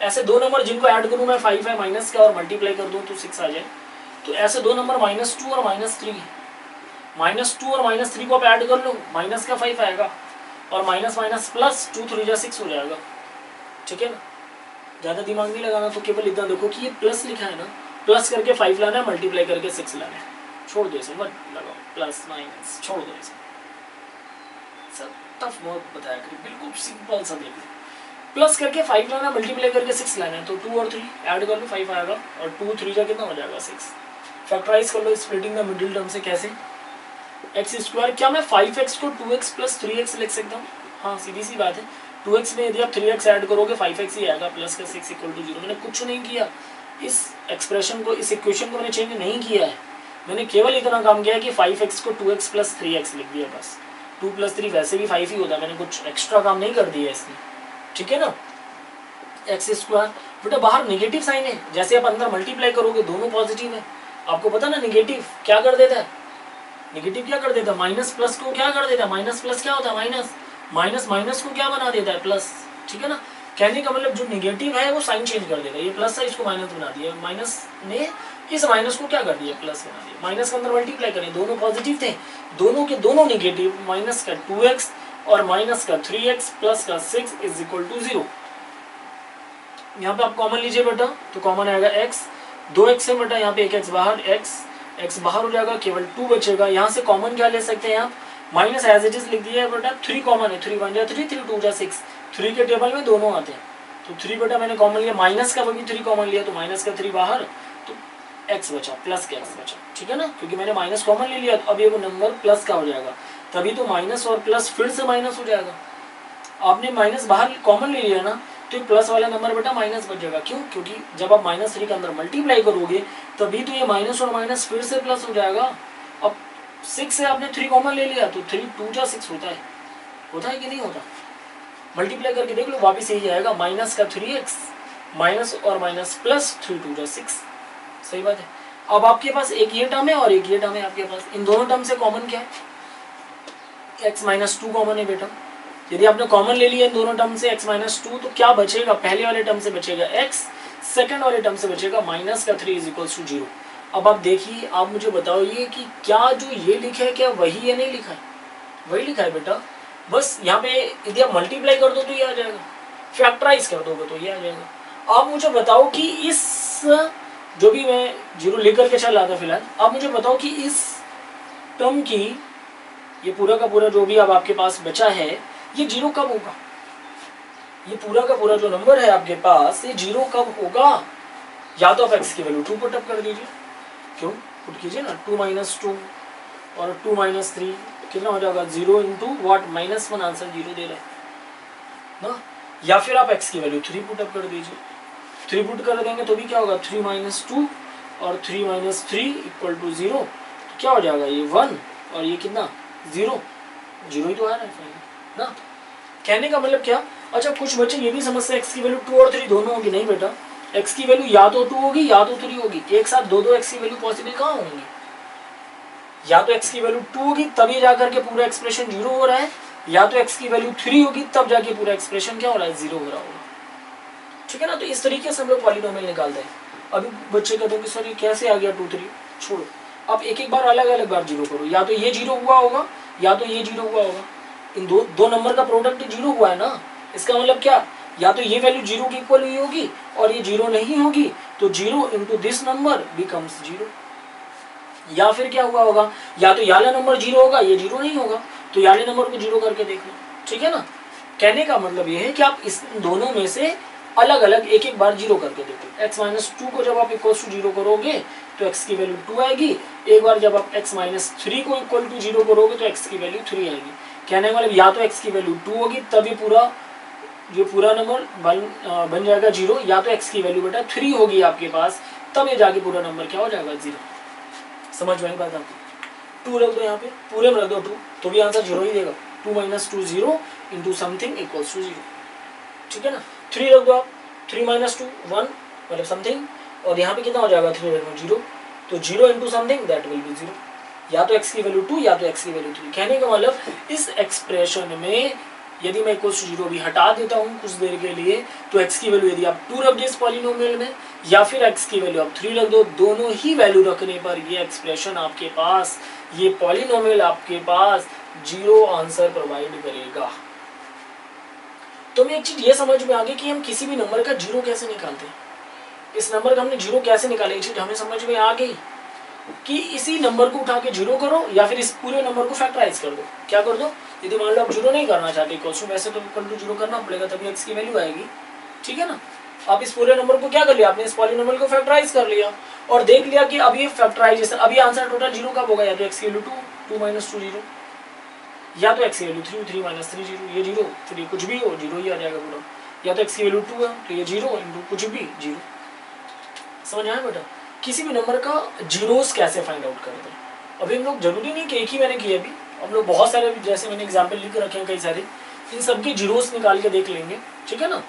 A: ऐसे दो नंबर जिनको ऐड करूँ मैं 5 है माइनस का और मल्टीप्लाई कर दूँ तो 6 आ जाए। तो ऐसे दो नंबर -2 और -3, -2 और -3 को आप ऐड कर लो, माइनस का 5 आएगा और माइनस माइनस प्लस 2 3 जा 6 हो जाएगा। ठीक है ना, ज़्यादा दिमाग नहीं लगाना, तो केवल इतना देखो कि ये प्लस लिखा है ना, प्लस करके 5 लाना है, मल्टीप्लाई करके 6 लाना है। छोड़ दो इसे, मत लगाओ प्लस माइनस, छोड़ दो इसे। सब टफ बहुत बताया करिए, बिल्कुल सिंपल सा देखो। प्लस करके 5 लाना, मल्टीप्लाई करके 6 लाना है, तो 2 और 3 ऐड कर लो 5 आएगा और 2 3 जा कितना हो जाएगा 6। फैक्टराइज कर लो स्प्लिटिंग द मिडिल टर्म से। कैसे, x², क्या मैं 5x को 2x प्लस 3x लिख सकता हूँ? हाँ, सीधी सी बात है। 2x में यदि आप 3x ऐड करोगे 5x ही आएगा, प्लस का 6 इक्वल टू 0। मैंने कुछ नहीं किया, इस एक्सप्रेशन को, इस इक्वेशन को मैंने चेंज नहीं किया है। मैंने केवल इतना काम किया है कि 5x को 2x प्लस 3x लिख दिया बस। 2 प्लस 3 वैसे भी 5 ही होता है, मैंने कुछ एक्स्ट्रा काम नहीं कर दिया इसमें। ठीक है ना, x², बेटा बाहर नेगेटिव साइन है, जैसे आप अंदर मल्टीप्लाई करोगे दोनों पॉजिटिव है। आपको पता ना नेगेटिव क्या कर देता है, नेगेटिव क्या कर देता है, माइनस प्लस को क्या कर देता है, माइनस प्लस क्या होता है माइनस, माइनस माइनस को क्या बना देता है प्लस। ठीक है ना, कहने का मतलब जो नेगेटिव है वो साइन चेंज कर देगा। ये प्लस है, इसको माइनस बना दिया, माइनस ने इस माइनस को क्या कर दिया प्लस बना दिया। माइनस के अंदर मल्टीप्लाई करें, दोनों पॉजिटिव थे, दोनों के दोनों नेगेटिव, माइनस का 2x और माइनस का 3x प्लस का 6 इज इक्वल टू 0। यहाँ पे आप कॉमन लीजिए बेटा, तो कॉमन आएगा x, 2x है बेटा, यहाँ पे एक x बाहर, x बाहर हो जाएगा, केवल 2 बचेगा। यहाँ से कॉमन क्या ले सकते हैं आप, माइनस एज इट इज लिख दिया है बेटा, 3 कॉमन है, 3 1 जा 3, 3 2 जा 6, 3 के टेबल में दोनों आते हैं तो 3 बेटा मैंने कॉमन लिया, माइनस का भी 3 कॉमन लिया तो माइनस का 3 बाहर, तो x बचा, प्लस का x बचा। ठीक है ना, क्योंकि मैंने माइनस कॉमन ले लिया तो अब ये वो नंबर प्लस का हो जाएगा, तभी तो माइनस और प्लस फिर से माइनस हो जाएगा। आपने माइनस बाहर कॉमन ले लिया ना, तो प्लस वाला नंबर बेटा माइनस बच जाएगा। क्यों, क्योंकि जब आप -3 के अंदर मल्टीप्लाई करोगे तभी तो ये माइनस और माइनस फिर से प्लस हो जाएगा। अब 6 से आपने 3 कॉमन ले लिया तो 3 2 जा 6 होता है कि नहीं होता। मल्टीप्लाई करके देख लो, वापिस यही जाएगा, माइनस का 3x माइनस और माइनस प्लस 3 2 जा 6। सही बात है। अब आपके पास एक ये टर्म है और एक ये टर्म है आपके पास, इन दोनों टर्म से कॉमन क्या है, x माइनस 2 कॉमन है बेटा। यदि आपने कॉमन ले लिया इन दोनों टर्म से x माइनस 2, तो क्या बचेगा, पहले वाले टर्म से बचेगा x, सेकंड वाले टर्म से बचेगा माइनस का 3 इज इक्वल टू 0। अब आप देखिए, आप मुझे बताओ ये कि क्या जो ये लिखा है क्या वही है, नहीं लिखा है, वही लिखा है बेटा। बस यहाँ पे यदि आप मल्टीप्लाई कर दो तो ये आ जाएगा, फैक्टराइज कर दोगे तो ये आ जाएगा। आप मुझे बताओ कि इस, जो भी मैं 0 लेकर के चल रहा था फिलहाल, आप मुझे बताओ कि इस टर्म की, ये पूरा का पूरा जो भी अब आपके पास बचा है, ये 0 कब होगा, ये पूरा का पूरा जो नंबर है आपके पास ये 0 कब होगा। या तो आप x की वैल्यू 2 पुटअप कर दीजिए, क्यों पुट कीजिए ना, 2 - 2 और 2 - 3 कितना हो जाएगा 0 इंटू वॉट, -1, आंसर 0 दे रहा है ना। या फिर आप x की वैल्यू 3 पुटअप कर दीजिए, 3 पुट कर देंगे तो भी क्या होगा, 3 - 2 और 3 - 3 इक्वल टू 0, तो क्या हो जाएगा ये 1 और ये कितना 0 ही तो आ रहा है ना। कहने का मतलब क्या, अच्छा कुछ बच्चे ये भी समझते x की वैल्यू 2 और 3 दोनों होगी, नहीं बेटा, x की वैल्यू या तो 2 होगी या तो 3 होगी, एक साथ दो x की वैल्यू पॉसिबल कहाँ होंगी। या तो x की वैल्यू 2 होगी तभी जाकर के पूरा एक्सप्रेशन 0 हो रहा है, या तो x की वैल्यू 3 होगी तब जाके पूरा एक्सप्रेशन क्या हो रहा है 0 हो रहा होगा। ठीक है ना, तो इस तरीके से हम लोग पॉलिनोमियल निकालते हैं। अभी बच्चे कहते हैं कि सर ये कैसे आ गया 2 3, छोड़ो, आप एक एक बार अलग अलग बार जीरो करो, या तो ये जीरो हुआ होगा या तो ये जीरो हुआ होगा, इन दो नंबर का प्रोडक्ट जीरो हुआ है ना, इसका मतलब क्या, या तो ये वैल्यू जीरो की इक्वल हुई होगी और ये जीरो नहीं होगी, तो zero into this number becomes zero, या फिर क्या हुआ होगा, या तो याला नंबर जीरो होगा, ये जीरो नहीं होगा, तो याले नंबर को जीरो करके देख लो, ठीक है ना। कहने का मतलब ये है कि आप इस दोनों में से अलग अलग एक एक बार जीरो करके देखो। x माइनस टू को जब आप इक्वल टू जीरो करोगे तो x की वैल्यू 2 आएगी, एक बार जब आप x माइनस थ्री को इक्वल टू जीरो करोगे तो x की वैल्यू 3 आएगी। कहने का मतलब या तो x की वैल्यू 2 होगी तब ये पूरा नंबर बन जाएगा जीरो, या तो x की वैल्यू बेटा 3 होगी आपके पास, तब ये जाके पूरा नंबर क्या हो जाएगा, जीरो। समझ में आई बात आपको। 2 रख दो यहाँ पे, पूरे में रख दो 2, तो भी आंसर जीरो ही देगा। 2 minus 2 zero into something equals to zero, ठीक है ना। 3 रख दो आप, 3 माइनस 2 1 मतलब समथिंग, और यहाँ पे कितना हो जाएगा 3 रख दो जीरो, तो zero into something that will B zero, या तो x की वैल्यू 2 या तो x की वैल्यू 3। कहने का मतलब इस एक्सप्रेशन में यदि मैं इक्वल्स टू जीरो भी हटा देता हूँ कुछ देर के लिए, तो x की वैल्यू यदि आप 2 रख दो इस पॉलिनोमियल में, या फिर x की वैल्यू आप 3 रख दो, दोनों ही वैल्यू रखने पर ये एक्सप्रेशन आपके पास, ये पॉलिनोमियल आपके पास जीरो आंसर प्रोवाइड करेगा। तो हमें एक चीज ये समझ में आ गई कि हम किसी भी नंबर का जीरो कैसे निकालते हैं। इस नंबर का हमने जीरो कैसे निकाला, ये चीज हमें समझ में आ गई कि इसी नंबर को उठा के जीरो करो या फिर इस पूरे नंबर को फैक्टराइज कर दो। क्या कर दो, यदि मान लो आप जीरो नहीं करना चाहते इक्वल्स टू, वैसे तो इक्वल टू जीरो करना पड़ेगा तभी x की वैल्यू आएगी, ठीक है ना। आप इस पूरे नंबर को क्या कर लिया, आपने इस पॉलिनोमियल को फैक्टराइज कर लिया और देख लिया कि अब ये फैक्टराइजेशन, अब ये आंसर टोटल जीरो कब होगा, या तो x की वैल्यू 2 माइनस 2 जीरो, या तो x की वैल्यू 3 माइनस 3 जीरो, ये जीरो फिर ये कुछ भी हो जीरो ही आ जाएगा पूरा, या तो x की वैल्यू 2 है तो ये जीरो इंटू कुछ भी जीरो। समझ आया बेटा, किसी भी नंबर का जीरोस कैसे फाइंड आउट करते हैं। अभी हम लोग जरूरी नहीं कि एक ही मैंने किया, अभी हम लोग बहुत सारे जैसे मैंने एग्जाम्पल लिख रखे हैं कई सारे, इन सबके जीरोस निकाल के देख लेंगे, ठीक है ना।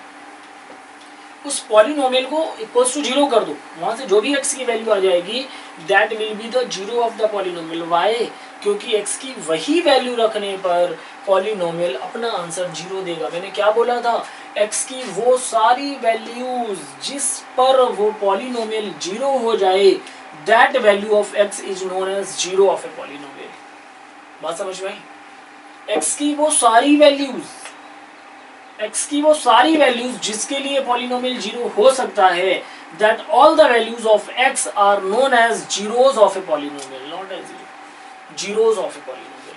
A: उस पॉलिनोमियल को इक्वल्स टू जीरो कर दो, वहां से जो भी x की वैल्यू आ जाएगी that will be the zero of the polynomial. Why, क्योंकि x की वही वैल्यू रखने पर पॉलिनोमियल अपना आंसर जीरो देगा। मैंने क्या बोला था, x की वो सारी वैल्यूज जिस पर वो पॉलिनोमियल जीरो हो जाए that value of x is known as zero of a polynomial. बात समझ में आई। x की वो सारी वैल्यूज जिसके लिए पॉलिनोमियल जीरो हो सकता है, that all the values of x are known as zeros of a polynomial, not as zeros of a polynomial,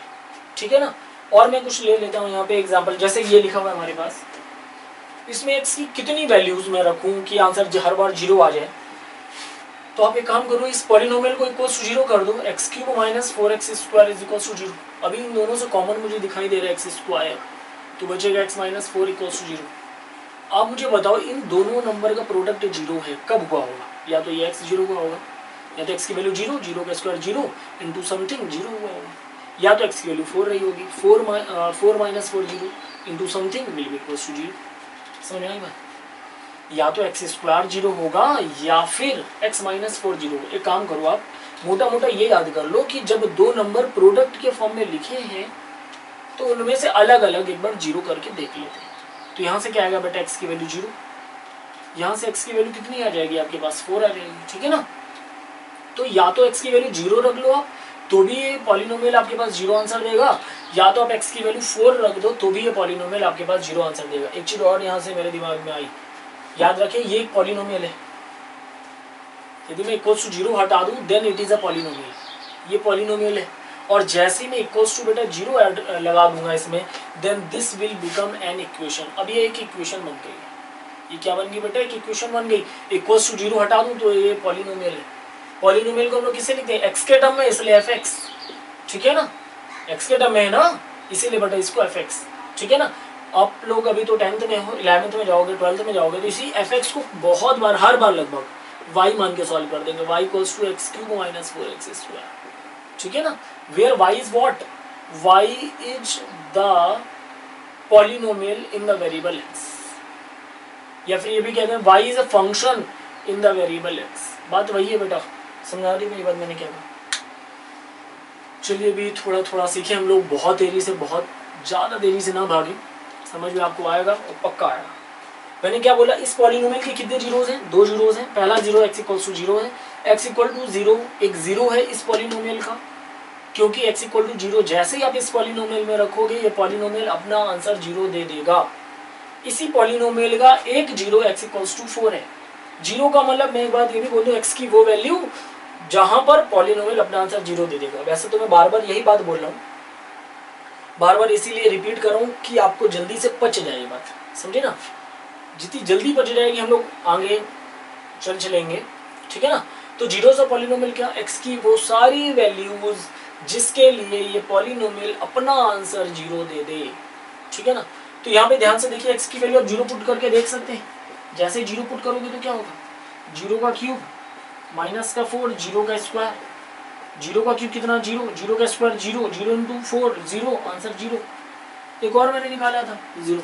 A: ठीक है ना। और मैं कुछ ले लेता हूँ यहाँ पे एग्जांपल, जैसे ये लिखा हुआ है हमारे पास, इसमें x की कितनी वैल्यूज मैं रखूँ कि आंसर हर बार जीरो आ जाए। तो आप एक काम करो, इस पॉलिनोमियल को इक्वल्स टू जीरो कर दो, x cube minus 4x square is equals to zero. अभी इन दोनों से कॉमन मुझे दिखाई दे रहा है एक्स स्क्वायर, तो बचेगा x minus 4 equals to zero. आप मुझे बताओ इन दोनों नंबर का प्रोडक्ट जीरो है, कब हुआ होगा, या तो ये x जीरो हुआ होगा, या तो x की वैल्यू जीरो, जीरो का square zero into something zero हुआ होगा, या तो x की वैल्यू 4 रही होगी, 4 minus 4 zero into something will be equals to zero. समझ में आई बात, या तो x स्क्वायर जीरो होगा या फिर x माइनस 4 जीरो। एक काम करो, आप मोटा मोटा ये याद कर लो कि जब दो नंबर प्रोडक्ट के फॉर्म में लिखे हैं तो उनमें से अलग अलग एक बार जीरो करके देख लेते हैं। तो यहाँ से क्या आएगा बेटा, x की वैल्यू जीरो, यहाँ से x की वैल्यू कितनी आ जाएगी आपके पास, 4 आ जाएगी, ठीक है ना। तो या तो x की वैल्यू जीरो रख लो आप, तो भी ये पॉलिनोमियल आपके पास जीरो आंसर देगा, या तो आप x की वैल्यू 4 रख दो तो भी ये पॉलिनोमियल आपके पास जीरो आंसर देगा। एक चीज और यहाँ से मेरे दिमाग में आई, याद रखें ये एक पॉलिनोमियल है, यदि मैं इक्वल्स टू जीरो हटा दूं then it is a polynomial, ये पॉलिनोमियल है। और जैसे ही मैं इक्वल्स टू बेटा जीरो लगा दूंगा इसमें, then this will become an equation. अब ये एक इक्वेशन बन गई, ये क्या बन गई बेटा, एक इक्वेशन बन गई। इक्वल्स टू जीरो हटा दूं तो ये पॉलिनोमियल है। पॉलिनोमियल को हम लोग किसे लिखते हैं, एक्स के टर्म में, इसलिए एफ एक्स, ठीक है ना, एक्स के टर्म में है ना, इसीलिए बेटा इसको एफ एक्स, ठीक है ना। आप लोग अभी तो 10th में हो, 11th में जाओगे, 12th में जाओगे, तो इसी एफ एक्स को बहुत बार, हर बार लगभग y मान के सॉल्व कर देंगे, y equals to x cube minus 4x square, ठीक है ना। Where y is what, y is the polynomial in the variable x, या फिर ये भी कहते हैं y is a function in the variable x। बात वही है बेटा, समझा रही मेरी बात मैंने क्या कहा। चलिए अभी थोड़ा थोड़ा सीखे हम लोग, बहुत देरी से, बहुत ज़्यादा देरी से ना भागे, समझ में आपको आएगा और पक्का आएगा। मैंने क्या बोला, इस पॉलिनोमियल के कितने जीरोज हैं, 2 जीरोज हैं। पहला जीरो x इक्वल टू 0 है, x इक्वल टू 0 एक जीरो है इस पॉलिनोमियल का, क्योंकि x इक्वल टू 0 जैसे ही आप इस पॉलिनोमियल में रखोगे ये पॉलिनोमियल अपना आंसर 0 दे देगा। इसी पॉलिनोमियल का एक जीरो x इक्वल टू 4 है। जीरो का मतलब मैं एक बात ये भी बोल दूं, x की वो वैल्यू जहां पर पॉलिनोमियल अपना आंसर 0 दे देगा। वैसे तो मैं बार बार यही बात बोल रहा हूँ, बार बार इसीलिए रिपीट कर रहा हूँ कि आपको जल्दी से पच जाए ये बात, समझे ना। जितनी जल्दी पच जाएगी हम लोग आगे चलेंगे, ठीक है ना। तो जीरोस ऑफ पॉलिनोमियल क्या, x की वो सारी वैल्यूज जिसके लिए ये पॉलिनोमियल अपना आंसर 0 दे दे, ठीक है ना। तो यहाँ पे ध्यान से देखिए, x की वैल्यू आप 0 पुट करके देख सकते हैं। जैसे ही 0 पुट करोगे तो क्या होगा, 0 का क्यूब माइनस का 4, 0 का स्क्वायर, 0 का क्यूब कितना 0, 0 का स्क्वायर 0, 0 इंटू 4 0, आंसर 0। एक और मैंने निकाला था 0।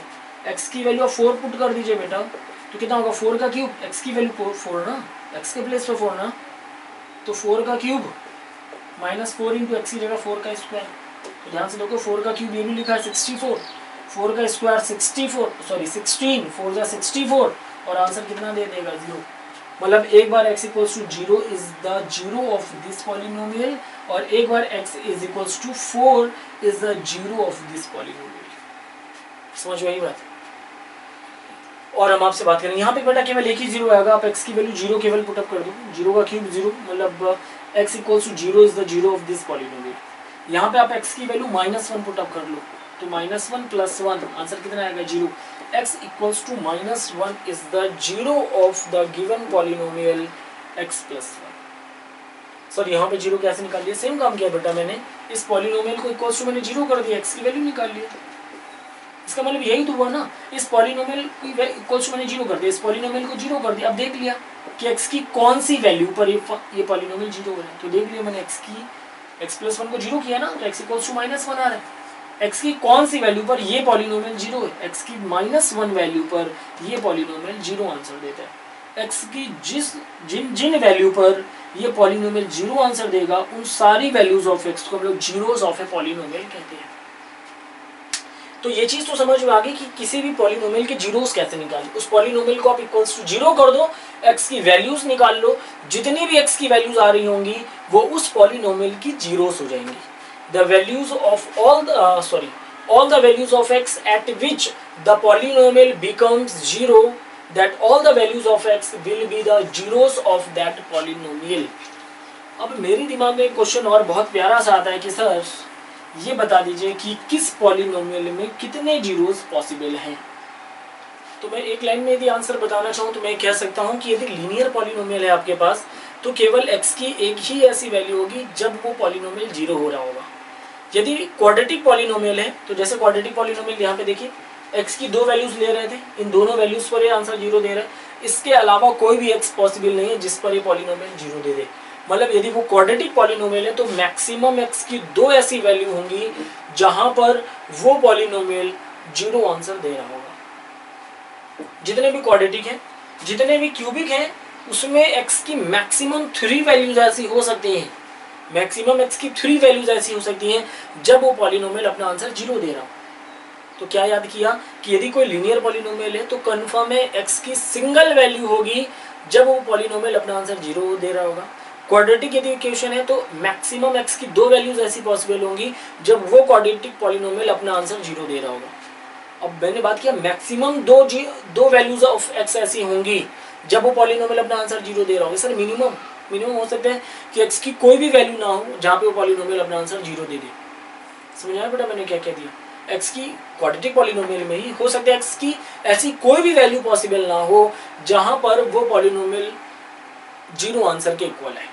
A: x की वैल्यू 4 पुट कर दीजिए बेटा, तो कितना होगा 4 का क्यूब, x की वैल्यू 4 ना, x के प्लेस पे 4 ना, तो 4 का क्यूब माइनस 4 इंटू एक्स की जगह 4 का स्क्वायर। तो ध्यान से देखो 4 का क्यूब ये भी लिखा है 64, 4 का स्क्वायर 64, सॉरी 16, 4 जा 64 और आंसर कितना दे देगा 0। मतलब एक बार x equals to 0 is the zero of this polynomial और एक बार x is equals to 4 is the zero of this polynomial. समझ में आई बात। और हम आपसे बात करें यहाँ पे बेटा केवल एक ही जीरो आएगा, आप x की वैल्यू 0 केवल पुटअप कर दो, 0 का क्यूब 0, मतलब x equals to 0 is the zero of this polynomial. यहाँ पे आप x की वैल्यू -1 पुटअप कर लो, तो -1 प्लस 1 आंसर कितना आएगा 0। x equals to -1 is the zero of the given polynomial x plus 1। Sir यहाँ पे 0 कैसे निकाल लिया, सेम काम किया बेटा मैंने, इस पॉलिनोमियल को इक्वल्स टू मैंने 0 कर दिया, x की वैल्यू निकाल लिया। इसका मतलब यही तो हुआ ना, इस पॉलिनोमियल की इक्वल्स मैंने 0 कर दिया, इस पॉलिनोमियल को 0 कर दिया। अब देख लिया कि x की कौन सी वैल्यू पर ये पॉलिनोमियल 0 हो रहा है, तो देख लिया मैंने x प्लस 1 को 0 किया ना, तो x इक्वल्स टू -1 आ रहा है। x की कौन सी वैल्यू पर ये पॉलिनोमियल 0 है, x की -1 वैल्यू पर ये पॉलिनोमियल 0 आंसर देता है। x की जिन वैल्यू पर ये पॉलिनोमियल 0 आंसर देगा उन सारी वैल्यूज ऑफ x को हम लोग जीरोस ऑफ ए पॉलिनोमियल कहते हैं। तो ये चीज तो समझ में आ गई कि किसी भी पॉलिनोमियल के जीरोस कैसे निकालें। उस पॉलिनोमियल को आप इक्वल्स टू 0 कर दो, x की वैल्यूज निकाल लो, जितनी भी x की वैल्यूज आ रही होंगी वो उस पॉलिनोमियल की जीरोस हो जाएंगी। The values of all the values of x at which the polynomial becomes 0, that all the values of x will be the zeros of that polynomial। अब मेरे दिमाग में एक क्वेश्चन और बहुत प्यारा सा आता है कि सर ये बता दीजिए कि किस पॉलिनोमियल में कितने जीरोस पॉसिबल हैं। तो मैं एक लाइन में यदि आंसर बताना चाहूँ तो मैं कह सकता हूँ कि यदि लीनियर पॉलिनोमियल है आपके पास तो केवल x की एक ही ऐसी वैल्यू होगी जब वो पॉलिनोमियल 0 हो रहा होगा। यदि क्वाड्रेटिक पॉलिनोमियल है तो जैसे क्वाड्रेटिक पॉलिनोमियल यहाँ पे देखिए x की 2 वैल्यूज ले रहे थे, इन दोनों वैल्यूज पर ये आंसर 0 दे रहा है, इसके अलावा कोई भी x पॉसिबल नहीं है जिस पर ये पॉलिनोमियल 0 दे दे। मतलब यदि वो क्वाड्रेटिक पॉलिनोमियल है तो मैक्सिमम x की 2 ऐसी वैल्यू होंगी जहां पर वो पॉलिनोमियल 0 आंसर दे रहा होगा। जितने भी क्वाड्रेटिक हैं, जितने भी क्यूबिक हैं, उसमें x की मैक्सिमम 3 वैल्यूज ऐसी हो सकती हैं, मैक्सिमम x की 3 वैल्यूज ऐसी हो सकती हैं जब वो पॉलिनोमियल अपना आंसर 0 दे रहा हो। तो क्या याद किया कि यदि कोई लीनियर पॉलिनोमियल है तो कन्फर्म है x की सिंगल वैल्यू होगी जब वो पॉलिनोमियल अपना आंसर 0 दे रहा होगा। क्वाड्रेटिक यदि इक्वेशन है तो मैक्सिमम x की 2 वैल्यूज ऐसी पॉसिबल होंगी जब वो क्वाड्रेटिक पॉलिनोमियल अपना आंसर 0 दे रहा होगा। अब मैंने बात किया मैक्सिमम दो वैल्यूज ऑफ x ऐसी होंगी जब वो पॉलिनोमियल अपना आंसर 0 दे रहा होगा। सर मिनिमम हो सकता है कि x की कोई भी वैल्यू ना हो जहाँ पे वो पॉलिनोमियल अपना आंसर 0 दे दे। समझ आया बेटा मैंने क्या कह दिया, x की क्वाड्रेटिक पॉलिनोमियल में ही हो सकता है x की ऐसी कोई भी वैल्यू पॉसिबल ना हो जहाँ पर वो पॉलिनोमियल 0 आंसर के इक्वल है।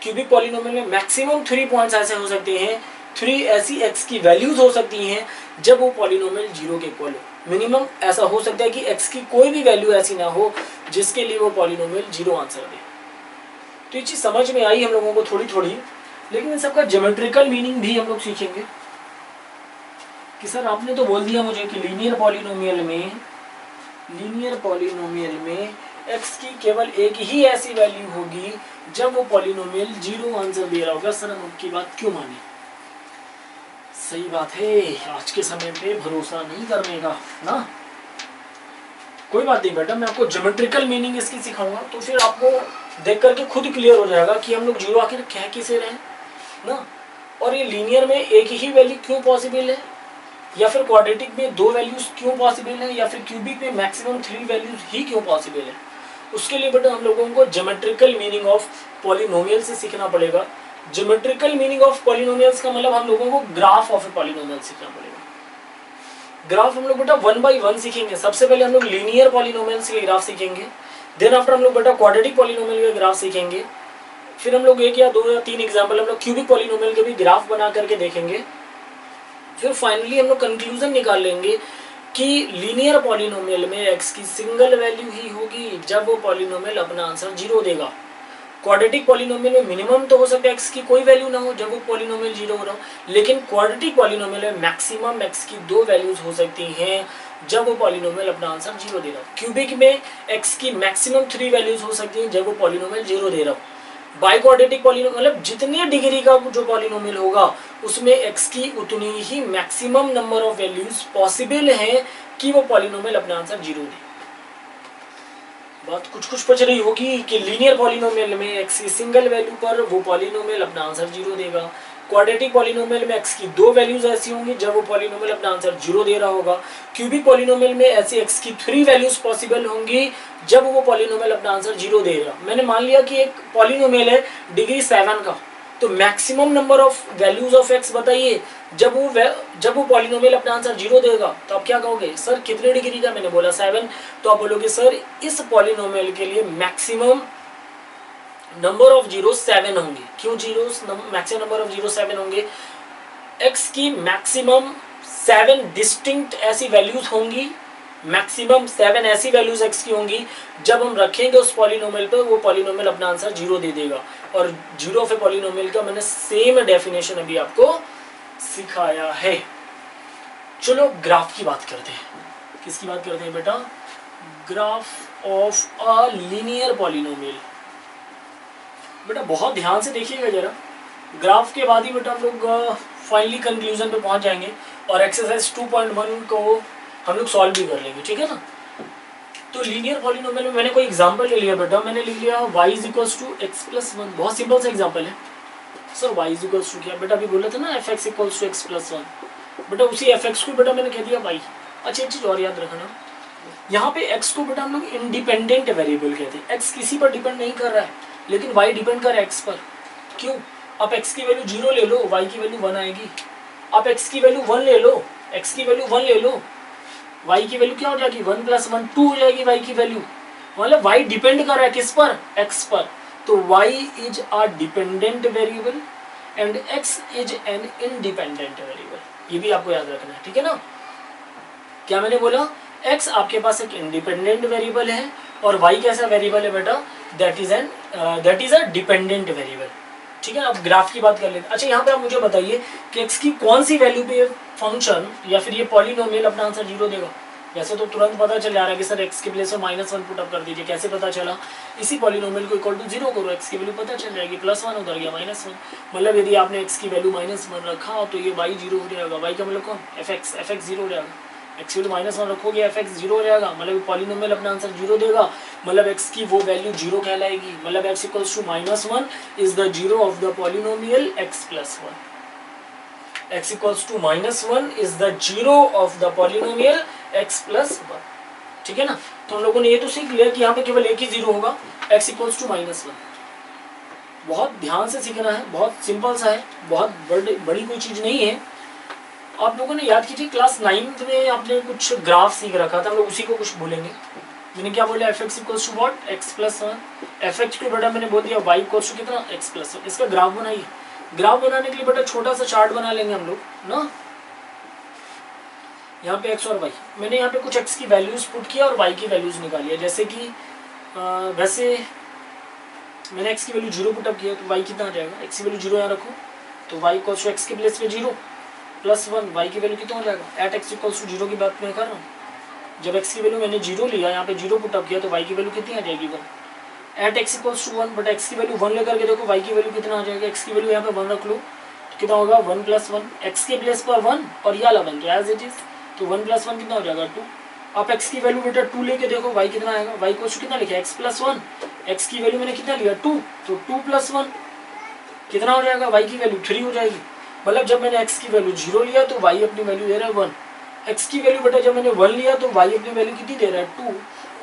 A: क्यूबिक पॉलिनोमियल में मैक्सिमम 3 पॉइंट्स ऐसे हो सकते हैं, 3 ऐसी x की वैल्यूज हो सकती हैं जब वो पॉलिनोमियल 0 के इक्वल हो। मिनिमम ऐसा हो सकता है कि x की कोई भी वैल्यू ऐसी ना हो जिसके लिए वो पॉलिनोमियल 0 आंसर दे। तो ये चीज समझ में आई हम लोगों को थोड़ी थोड़ी, लेकिन इन सबका ज्योमेट्रिकल मीनिंग भी हम लोग सीखेंगे कि सर आपने तो बोल दिया मुझे कि लीनियर पॉलिनोमियल में x की केवल एक ही ऐसी वैल्यू होगी जब वो पॉलिनोमियल 0 आंसर दे रहा होगा। सर हम आपकी बात क्यों माने? सही बात है, आज के समय पे भरोसा नहीं करने का ना। कोई बात नहीं बेटा, मैं आपको ज्योमेट्रिकल मीनिंग इसकी सिखाऊंगा, तो फिर आपको देख करके खुद क्लियर हो जाएगा कि हम लोग जीरो आखिर कह किसे रहे हैं ना। और ये लीनियर में एक ही वैल्यू क्यों पॉसिबल है, या फिर क्वाड्रेटिक में दो वैल्यूज क्यों पॉसिबल है, या फिर क्यूबिक में मैक्सिमम 3 वैल्यूज ही क्यों पॉसिबल है। उसके लिए बेटा हम लोगों को ज्योमेट्रिकल मीनिंग ऑफ पॉलिनोमियल से सीखना पड़ेगा। ज्योमेट्रिकल मीनिंग ऑफ पॉलिनोमियल्स का मतलब हम लोगों को ग्राफ ऑफ ए पॉलिनोमियल सीखना पड़ेगा। ग्राफ हम लोग बेटा 1 बाई 1 सीखेंगे। सबसे पहले हम लोग लीनियर पॉलिनोमियल्स के ग्राफ सीखेंगे, देन आफ्टर हम लोग बेटा क्वाड्रेटिक पॉलिनोमियल के ग्राफ सीखेंगे, फिर हम लोग 1 या 2 या 3 एग्जाम्पल हम लोग क्यूबिक पॉलिनोमियल के भी ग्राफ बना करके देखेंगे। फिर फाइनली हम लोग कंक्लूजन निकाल लेंगे कि लीनियर पॉलिनोमियल में एक्स की सिंगल वैल्यू ही होगी जब वो पॉलिनोमियल अपना आंसर 0 देगा। क्वाड्रेटिक पॉलिनोमियल में मिनिमम तो हो सकता है एक्स की कोई वैल्यू ना हो जब वो पॉलिनोमियल 0 हो रहा हो, लेकिन क्वाड्रेटिक पॉलिनोमियल में मैक्सिमम एक्स की 2 वैल्यूज हो सकती हैं जब वो पॉलिनोमियल अपना आंसर 0 दे रहा हो। क्यूबिक में एक्स की मैक्सिमम 3 वैल्यूज हो सकती हैं जब वो पॉलिनोमियल 0 दे रहा हो। बाई क्वाड्रेटिक पॉलिनोमियल मतलब जितनी डिग्री का जो पॉलिनोमियल होगा उसमें एक्स की उतनी ही maximum number of values possible है कि वो पॉलिनोमियल अपना आंसर 0 दे। बात कुछ कुछ बच रही होगी कि लीनियर पॉलिनोमियल में एक्स की सिंगल वैल्यू पर वो पॉलिनोमियल अपना आंसर 0 देगा। क्वाड्रेटिक पॉलिनोमियल में एक्स की 2 वैल्यूज ऐसी होंगी जब वो पॉलिनोमियल अपना आंसर 0 दे रहा होगा। क्यूबिक पॉलिनोमियल में ऐसी एक्स की 3 वैल्यूज पॉसिबल होंगी जब वो पॉलिनोमियल अपना आंसर 0 दे रहा। मैंने मान लिया कि एक पॉलिनोमियल है डिग्री 7 का, तो maximum number of values of x बताइए जब वो पॉलिनोमियल अपना आंसर 0 देगा। तो आप क्या कहोगे, सर कितने डिग्री का, मैंने बोला 7, तो आप बोलोगे सर इस पॉलिनोमियल के लिए मैक्सिमम नंबर ऑफ जीरो 7 होंगे। क्यों zeros maximum number of zero 7 होंगे, एक्स की मैक्सिमम 7 डिस्टिंक्ट ऐसी वैल्यूज होंगी, मैक्सिमम 7 ऐसी वैल्यूज एक्स की होंगी जब हम रखेंगे उस पॉलिनोमियल पे वो पॉलिनोमियल अपना आंसर 0 दे देगा। और 0 ऑफ ए पॉलिनोमियल का मैंने सेम डेफिनेशन अभी आपको सिखाया है। चलो ग्राफ की बात करते हैं। किसकी बात करते हैं बेटा, graph of a linear polynomial. बेटा बहुत ध्यान से देखिएगा जरा, ग्राफ के बाद ही बेटा हम लोग फाइनली कंक्लूजन पे पहुंच जाएंगे और एक्सरसाइज 2.1 को हम लोग सॉल्व भी कर लेंगे, ठीक है ना। तो लीनियर पॉलिनोमियल में मैंने कोई एग्जांपल ले लिया बेटा, मैंने लिख लिया y = x+1। बहुत सिंपल सा एग्जांपल है सर। y = क्या बेटा, अभी बोला था ना fx = x+1, बेटा उसी fx को बेटा मैंने कह दिया y। अच्छा एक चीज और याद रखना, यहाँ पे x को बेटा हम लोग इंडिपेंडेंट वेरिएबल कहते हैं। x किसी पर डिपेंड नहीं कर रहा है, लेकिन y डिपेंड कर रहा है x पर। क्यों, आप x की वैल्यू 0 ले लो, y की वैल्यू 1 आएगी। आप x की वैल्यू 1 ले लो, x की वैल्यू 1 ले लो, y की वैल्यू क्या हो जाएगी, 1 + 1 2 हो जाएगी y की वैल्यू। मतलब y डिपेंड कर रहा है किस पर, x पर। तो y is a dependent variable and x is an independent variable. ये भी आपको याद रखना है, ठीक है ना। क्या मैंने बोला, x आपके पास एक इंडिपेंडेंट वेरिएबल है और y कैसा वेरिएबल है बेटा, that is a dependent variable, ठीक है। अब ग्राफ की बात कर लेते हैं। अच्छा यहाँ पे आप मुझे बताइए कि x की कौन सी वैल्यू पे फंक्शन या फिर ये पॉलिनोमियल अपना आंसर 0 देगा। वैसे तो तुरंत पता चल जा रहा है कि सर x के प्लेस में -1 पुट अप कर दीजिए। कैसे पता चला, इसी पॉलिनोमियल को इक्वल टू 0 करो, x की वैल्यू पता चल जाएगी, +1 उधर गया -1। मतलब यदि आपने x की वैल्यू -1 रखा तो ये y 0 हो जाएगा। y का मतलब कौन, fx 0 हो जाएगा। x की वैल्यू -1 रखोगे fx 0 हो जाएगा, मतलब पॉलिनोमियल अपना आंसर 0 देगा, मतलब x की वो वैल्यू 0 कहलाएगी। मतलब x = -1 is the 0 of the polynomial x+1। x = -1 is the 0 of the polynomial x+1, ठीक है ना। तो हम लोगों ने ये तो सीख लिया कि यहाँ पे केवल एक ही 0 होगा, x = -1। बहुत ध्यान से सीखना है, बहुत सिंपल सा है, बहुत बड़ी कोई चीज नहीं है। आप लोगों ने याद कीजिए क्लास 9th में आपने कुछ ग्राफ सीख रखा था, हम लोग उसी को कुछ बोलेंगे। मैंने क्या बोला, fx = what, x+1। fx को बेटा मैंने बोल दिया y = कितना, x+1। इसका ग्राफ बनाइए। ग्राफ बनाने के लिए बेटा छोटा सा चार्ट बना लेंगे हम लोग ना। यहाँ पे x और y, मैंने यहाँ पे कुछ x की वैल्यूज पुट किया और y की वैल्यूज निकाली है। जैसे कि वैसे मैंने x की वैल्यू 0 पुट अप किया तो y कितना आ जाएगा, x की वैल्यू 0 यहाँ रखो तो y = x के प्लेस पे 0 +1, y की वैल्यू कितना हो जाएगा, एट x = 0 की बात मैं कर रहा हूँ। जब x की वैल्यू मैंने 0 लिया, यहाँ पे 0 पुट अप किया तो y की वैल्यू कितनी आ जाएगी, 1। एट x = 1, बट x की वैल्यू 1 लेकर के देखो y की वैल्यू कितना आ जाएगा। x की वैल्यू यहाँ पे 1 रख लो तो कितना होगा, 1 + 1, x के प्लेस पर 1 और ये वाला बन गया एज इट इज, तो 1 + 1 कितना हो जाएगा, 2। आप x की वैल्यू बेटा 2 लेके देखो y कितना आएगा, y को कितना लिखा x प्लस 1, x की वैल्यू मैंने कितना लिया 2, तो 2 प्लस 1 कितना हो जाएगा, y की वैल्यू 3 हो जाएगी। मतलब जब मैंने x की वैल्यू 0 लिया तो y अपनी वैल्यू दे रहा है 1, x की वैल्यू बेटा जब मैंने 1 लिया तो y अपनी वैल्यू कितनी दे रहा है 2,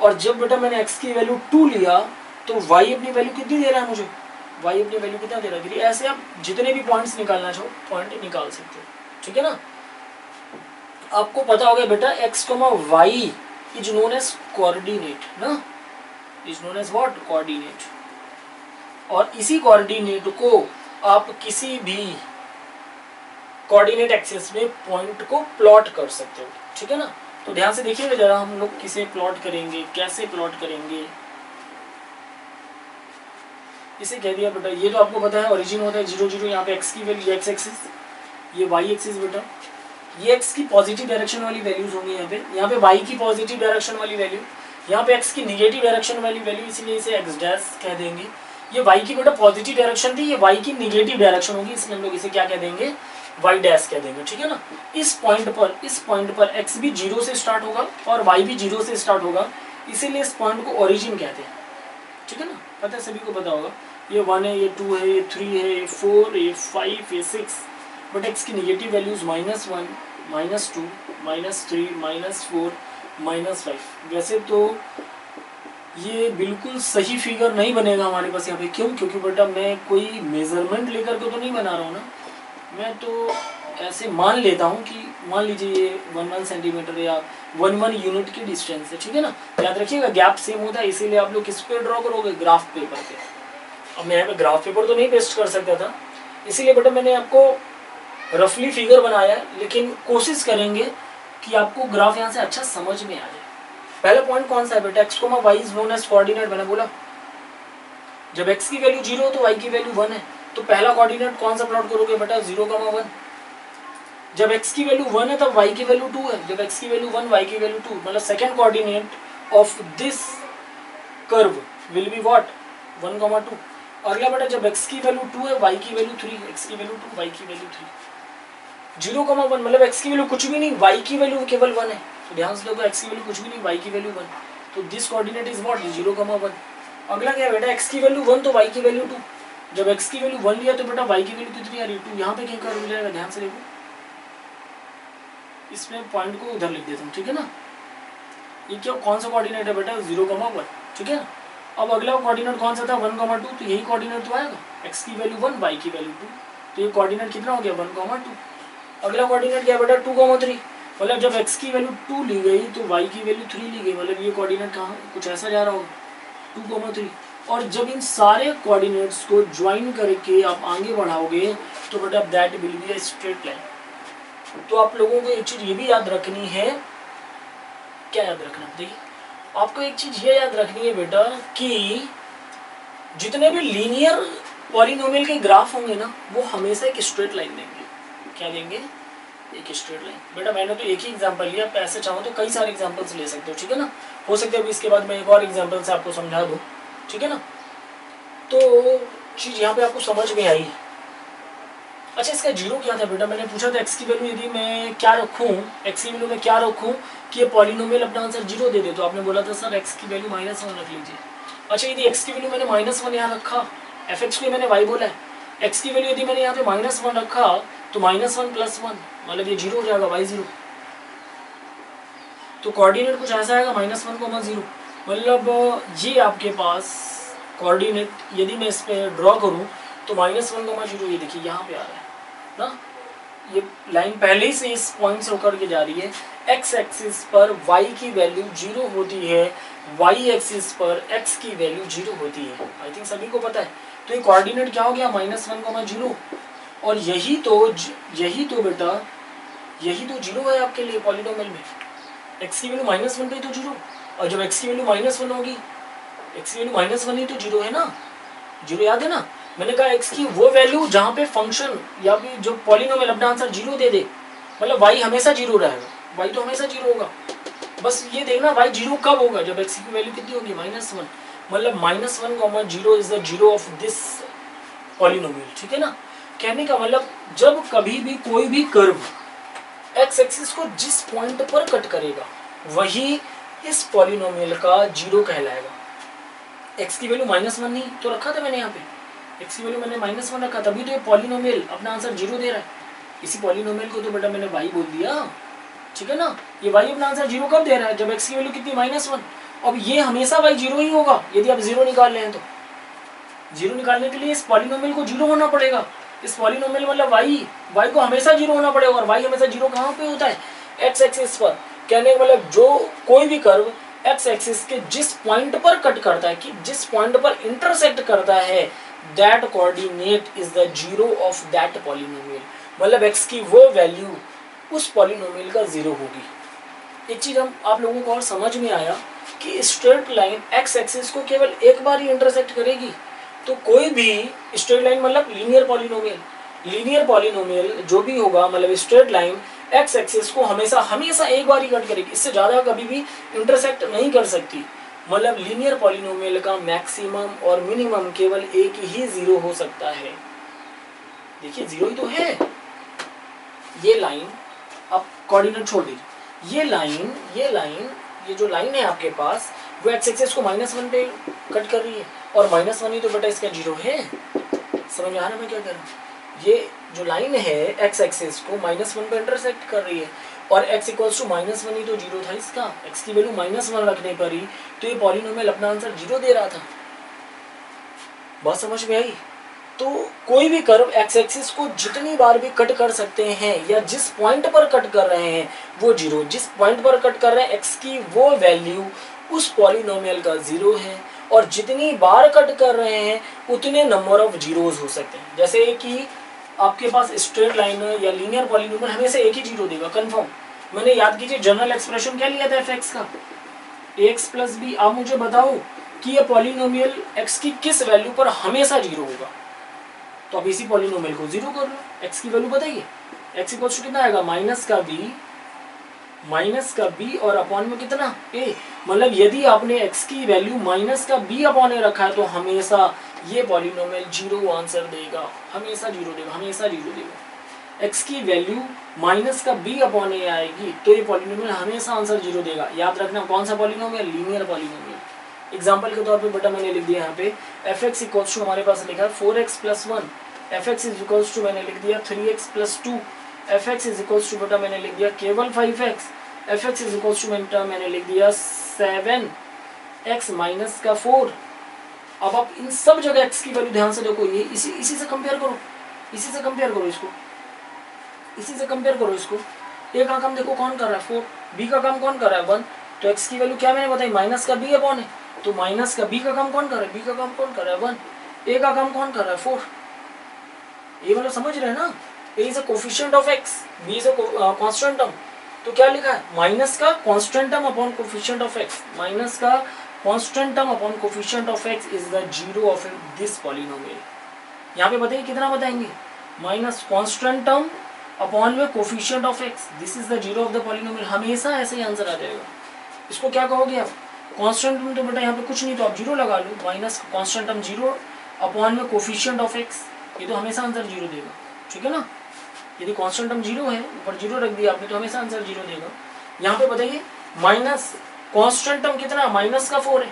A: और जब बेटा मैंने x की वैल्यू 2 लिया तो y अपनी वैल्यू कितनी दे रहा है मुझे, y अपनी वैल्यू कितना दे रहा है 3। ऐसे आप जितने भी पॉइंट्स निकालना चाहो पॉइंट निकाल सकते हो, ठीक है ना। आपको पता होगा बेटा x, y is known as coordinate ना, is known as what, coordinate. और इसी कोऑर्डिनेट को आप किसी भी कोऑर्डिनेट एक्सिस में पॉइंट को प्लॉट कर सकते हो, ठीक है ना। तो ध्यान से देखिएगा जरा, हम लोग किसे प्लॉट करेंगे, कैसे प्लॉट करेंगे। इसे कह दिया बेटा, ये तो आपको पता है ओरिजिन होता है 0 0, यहाँ पे x की वैल्यू x एक्सिस, ये y एक्सिस बेटा, ये x की पॉजिटिव डायरेक्शन वाली वैल्यूज होंगी यहाँ पे y की पॉजिटिव डायरेक्शन वाली वैल्यू, यहाँ पे x की निगेटिव डायरेक्शन वाली वैल्यू, इसीलिए इसे x डैश कह देंगे। ये y की बेटा पॉजिटिव डायरेक्शन थी, ये y की निगेटिव डायरेक्शन होगी, इसलिए हम लोग इसे क्या कह देंगे, y डैश कह देंगे, ठीक है ना। इस पॉइंट पर x भी 0 से स्टार्ट होगा और y भी 0 से स्टार्ट होगा, इसीलिए इस पॉइंट को ओरिजिन कहते हैं, ठीक है ना। पता है, सभी को पता होगा, ये 1 है, ये 2 है, ये 3 है, ये 4, ये 5, ये 6, बट x की निगेटिव वैल्यूज -1, -2, -3, -4, -5। वैसे तो ये बिल्कुल सही फिगर नहीं बनेगा हमारे पास यहाँ पे, क्यों, क्योंकि बेटा मैं कोई मेजरमेंट लेकर के तो नहीं बना रहा हूँ ना, मैं तो ऐसे मान लेता हूँ कि मान लीजिए ये 1 सेंटीमीटर या 1 यूनिट की डिस्टेंस है, ठीक है ना। याद रखिएगा गैप सेम होता है, इसीलिए आप लोग किस पे ड्रॉ करोगे, ग्राफ पेपर पे। अब मैं यहाँ पे ग्राफ पेपर तो नहीं पेस्ट कर सकता था, इसीलिए बेटा मैंने आपको रफली फिगर बनाया है, लेकिन कोशिश करेंगे कि आपको ग्राफ यहाँ से अच्छा समझ में आ जाए। पहला पॉइंट कौन सा है बेटा, x, y is known as coordinate. मैंने बोला जब x की वैल्यू 0 हो तो y की वैल्यू 1 है, तो पहला कोऑर्डिनेट कौन सा प्लॉट करोगे बेटा, 0, 1। जब x की वैल्यू 1 है तब y की वैल्यू 2 है, जब x की वैल्यू 1 y की वैल्यू 2, मतलब second coordinate of this curve will be what, 1, 2। अगला बेटा जब x की वैल्यू 2 है y की वैल्यू 3, x की वैल्यू 2 y की वैल्यू 3, 0, 1, मतलब x की वैल्यू कुछ भी नहीं, y की वैल्यू केवल 1 है, तो ध्यान से देखो x की वैल्यू कुछ भी नहीं, y की वैल्यू 1, तो दिस कोऑर्डिनेट इज व्हाट, 0, 1। अगला क्या है बेटा, x की वैल्यू 1 तो y की वैल्यू 2, जब x की वैल्यू 1 लिया तो बेटा y की वैल्यू कितनी आ रही है, 2। यहाँ पे क्या कर मिल जाएगा, ध्यान से देखो, इसमें पॉइंट को उधर लिख देता हूँ, ठीक है ना। ये क्या कौन सा कोऑर्डिनेट है बेटा, 0, 1, ठीक है। अब अगला कोऑर्डिनेट कौन सा था, 1, 2, तो यही कोऑर्डिनेट तो आएगा, x की वैल्यू 1 y की वैल्यू 2, तो ये कोऑर्डिनेट कितना हो गया, 1, 2। अगला कोऑर्डिनेट क्या बेटा, 2, 3, मतलब जब x की वैल्यू 2 ली गई तो y की वैल्यू 3 ली गई, मतलब ये कोऑर्डिनेट कहाँ कुछ ऐसा जा रहा होगा, 2, 3। और जब इन सारे कोऑर्डिनेट्स को ज्वाइन करके आप आगे बढ़ाओगे तो बेटा that will be a straight line. तो आप लोगों को एक चीज ये भी याद रखनी है, क्या याद रखना, देखिए आपको एक चीज ये याद रखनी है बेटा कि जितने भी लीनियर पॉलिनोमियल के ग्राफ होंगे ना, वो हमेशा एक स्ट्रेट लाइन देंगे। क्या देंगे, एक स्ट्रेट लाइन। बेटा मैंने तो एक ही एग्जांपल लिया, आप ऐसे चाहो तो कई सारे एग्जांपल्स ले सकते हो, ठीक है ना। हो सकता है अभी इसके बाद मैं एक और एग्जांपल से आपको समझा दूं, ठीक है ना। तो चीज यहाँ पे आपको समझ में आई। अच्छा, इसका जीरो क्या था बेटा, मैंने पूछा था एक्स की वैल्यू यदि मैं क्या रखूँ, एक्स की वैल्यू में क्या रखूँ कि ये पॉलिनोमियल अपना आंसर जीरो दे दे, तो आपने बोला था सर एक्स की वैल्यू -1 रख लीजिए। अच्छा, यदि एक्स की वैल्यू मैंने -1 यहाँ रखा, एफ एक्स की मैंने वाई बोला है, एक्स की वैल्यू यदि मैंने यहाँ पे -1 रखा तो -1 + 1 मतलब ये 0 हो जाएगा, y 0। तो कोऑर्डिनेट कुछ ऐसा आएगा, -1, 0। मतलब ये आपके पास कोऑर्डिनेट यदि मैं इस पे ड्रॉ करूँ तो -1, 0, ये देखिए यहाँ पे आ रहा है ना, ये लाइन पहले ही से इस पॉइंट से होकर के जा रही है। x एक्सिस पर y की वैल्यू 0 होती है, y एक्सिस पर x की वैल्यू 0 होती है। आई थिंक सभी को पता है। तो ये कोऑर्डिनेट क्या हो गया, -1, 0। और यही तो बेटा यही तो 0 है आपके लिए पॉलिनोमियल में। x की वैल्यू -1 पे तो 0, और जब x की वैल्यू -1 होगी, x की वैल्यू -1 ही तो 0 है ना, 0 याद है ना। मैंने कहा x की वो वैल्यू जहाँ पे फंक्शन या फिर जो पॉलिनोमियल अपना आंसर 0 दे दे, मतलब y हमेशा 0 रहेगा, y तो हमेशा 0 होगा। बस ये देखना y 0 कब होगा, जब x की वैल्यू कितनी होगी, -1। मतलब -1, 0 is the 0 of this polynomial, ठीक है ना। कहने का मतलब जब कभी भी कोई भी कर्व x एक्सिस को जिस पॉइंट पर कट करेगा, वही इस पॉलिनोमियल का जीरो कहलाएगा। x की वैल्यू -1 नहीं तो रखा था मैंने यहाँ पे, x की वैल्यू मैंने -1 रखा, तभी तो ये पॉलिनोमियल अपना आंसर जीरो दे रहा है। इसी पॉलिनोमियल को तो बेटा मैंने y बोल दिया, ठीक है ना। ये y अपना आंसर जीरो कब दे रहा है, जब x की वैल्यू कितनी -1। अब ये हमेशा y जीरो ही होगा यदि आप जीरो निकाल रहे हैं तो। जीरो निकालने के लिए इस पॉलिनोमियल को जीरो होना पड़ेगा। इस पॉलिनोमियल मतलब y को हमेशा जीरो होना पड़ेगा। और y हमेशा जीरो कहाँ पे होता है, x एक्सिस पर। कहने का मतलब जो कोई भी कर्व x एक्सिस के जिस पॉइंट पर कट करता है, कि जिस पॉइंट पर इंटरसेक्ट करता है, that coordinate is the zero of that polynomial. मतलब x की वो वैल्यू उस पॉलिनोमियल का जीरो होगी। एक चीज हम आप लोगों को और समझ में आया कि स्ट्रेट लाइन x एक्सिस को केवल एक बार ही इंटरसेक्ट करेगी। तो कोई भी स्ट्रेट लाइन मतलब लीनियर पॉलिनोमियल जो भी होगा, मतलब स्ट्रेट लाइन x एक्सिस को हमेशा एक बार ही कट करेगी, इससे ज्यादा कभी भी इंटरसेक्ट नहीं कर सकती। मतलब लीनियर पॉलिनोमियल का मैक्सिमम और मिनिमम केवल एक ही जीरो हो सकता है। देखिए जीरो ही तो है। ये लाइन, अब कोऑर्डिनेट छोड़ दीजिए, ये जो लाइन है आपके पास वो x एक्सिस को -1 पे कट कर रही है, और -1 ही तो बेटा इसका जीरो है। समझ में आ रहा है मैं क्या कर रहा हूँ। ये जो लाइन है x एक्सिस को -1 पे इंटरसेक्ट कर रही है, और x इक्वल्स टू -1 ही तो जीरो था इसका। x की वैल्यू -1 रखने पर ही तो ये पॉलिनोमियल अपना आंसर जीरो दे रहा था। बात समझ में आई। तो कोई भी कर्व x एक्सिस को जितनी बार भी कट कर सकते हैं, या जिस पॉइंट पर कट कर रहे हैं वो जीरो, जिस पॉइंट पर कट कर रहे हैं x की वो वैल्यू उस पॉलिनोमियल का जीरो है, और जितनी बार कट कर रहे हैं उतने नंबर ऑफ जीरोज हो सकते हैं। जैसे कि आपके पास स्ट्रेट लाइन या लीनियर पॉलिनोमियल हमेशा एक ही जीरो देगा कंफर्म। मैंने याद कीजिए जनरल एक्सप्रेशन क्या लिया था fx का, ax प्लस बी। आप मुझे बताओ कि ये पॉलिनोमियल x की किस वैल्यू पर हमेशा जीरो होगा। तो अब इसी पॉलिनोमियल को जीरो कर लो, x की वैल्यू बताइए। x इक्वल टू कितना आएगा, माइनस का b और अपॉन में कितना a। मतलब यदि आपने x की वैल्यू -b अपॉन a रखा है तो हमेशा ये पॉलिनोमियल जीरो आंसर देगा, हमेशा जीरो देगा। x की वैल्यू -b अपॉन a आएगी तो ये पॉलिनोमियल हमेशा आंसर जीरो देगा। याद रखना कौन सा पॉलिनोमियल, लीनियर पॉलिनोमियल। एग्जाम्पल के तौर पे बेटा मैंने लिख दिया यहाँ पे fx इक्वल्स टू हमारे पास लिखा है 4x + 1, fx is equals to मैंने लिख दिया 3x + 2, fx is equals to बेटा मैंने लिख दिया केवल 5x, fx is equals to बेटा मैंने लिख दिया 7x - 4। अब आप इन सब जगह x की वैल्यू ध्यान से देखो, ये इसी से कंपेयर करो, इसी से कंपेयर करो इसको। a का काम देखो कौन कर रहा है 4, b का काम कौन कर रहा है 1, तो x की वैल्यू क्या मैंने बताई -b अपॉन है, तो -b का काम कौन कर रहा है, b का काम कौन कर रहा है 1, a का काम कौन कर रहा है 4। ये वाला समझ रहे हैं ना, a is a coefficient of x, b is a constant term. तो क्या लिखा है, माइनस का constant term upon coefficient of x, minus का constant term upon coefficient of x is the zero of this polynomial. यहाँ पे बताइए कितना बताएंगे, माइनस कांस्टेंट टर्म अपॉन में coefficient of x, this is the zero of the polynomial. हमेशा ऐसे ही answer आ जाएगा। इसको क्या कहोगे आप, कांस्टेंट टर्म तो बेटा यहाँ पे कुछ नहीं तो आप जीरो लगा लो, minus constant term zero upon में कोफिशिएंट ऑफ x, ये तो हमेशा आंसर जीरो देगा, ठीक है ना। यदि कांस्टेंट टर्म जीरो है, ऊपर जीरो रख दिया आपने, तो हमेशा आंसर जीरो देगा। यहाँ पे बताइए माइनस कांस्टेंट टर्म कितना, -4 है,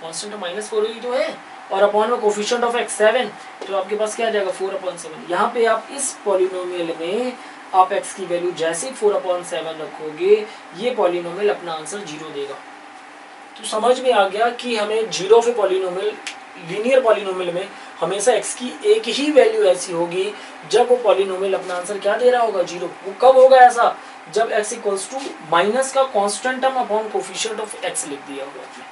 A: कांस्टेंट टर्म -4 ही तो है, और अपॉन में कोफिशिएंट ऑफ x 7, तो आपके पास क्या आ जाएगा 4/7। यहाँ पे आप इस पॉलिनोमियल में आप x की वैल्यू जैसे 4/7 रखोगे, ये पॉलिनोमियल अपना आंसर जीरो देगा। तो समझ में आ गया कि हमें zero of a polynomial, linear polynomial में हमेशा x की एक ही वैल्यू ऐसी होगी जब वो पॉलिनोमियल अपना आंसर क्या दे रहा होगा, जीरो। वो कब होगा ऐसा, जब x इक्वल्स टू माइनस का constant term upon coefficient of x लिख दिया होगा आपने।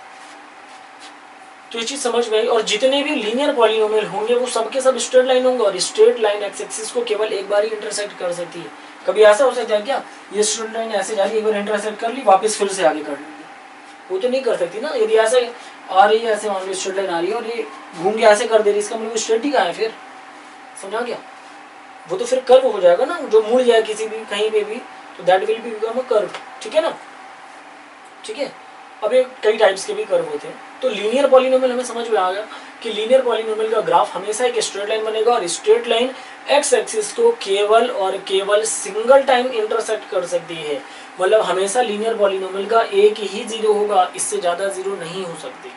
A: तो ये चीज समझ में आई। और जितने भी लीनियर पॉलिनोमियल होंगे वो सबके सब स्ट्रेट लाइन होंगे, और स्ट्रेट लाइन x एक्सिस को केवल एक बार ही इंटरसेक्ट कर सकती है। कभी ऐसा हो सकता है क्या, ये स्ट्रेट लाइन ऐसे जा रही, एक बार इंटरसेक्ट कर ली, वापस फिर से आगे कर ली, वो तो नहीं कर सकती ना। यदि ऐसे आ रही है, ऐसे मान लो स्ट्रेट लाइन आ रही है और ये घूम के ऐसे कर दे रही है, इसका मतलब स्ट्रेट ही कहाँ है फिर, समझा गया। वो तो फिर कर्व हो जाएगा ना, जो मुड़ जाए किसी भी कहीं पे भी, तो that will be become a curve, ठीक है ना, ठीक है। अब ये कई टाइप्स के भी कर्व होते हैं। तो लीनियर पॉलिनोमियल हमें समझ में आ गया कि लीनियर पॉलिनोमियल का ग्राफ हमेशा एक स्ट्रेट लाइन बनेगा और स्ट्रेट लाइन एक्स एक्सिस को केवल और केवल सिंगल टाइम इंटरसेक्ट कर सकती है। मतलब हमेशा लीनियर पॉलिनोमियल का एक ही जीरो होगा, इससे ज़्यादा जीरो नहीं हो सकती।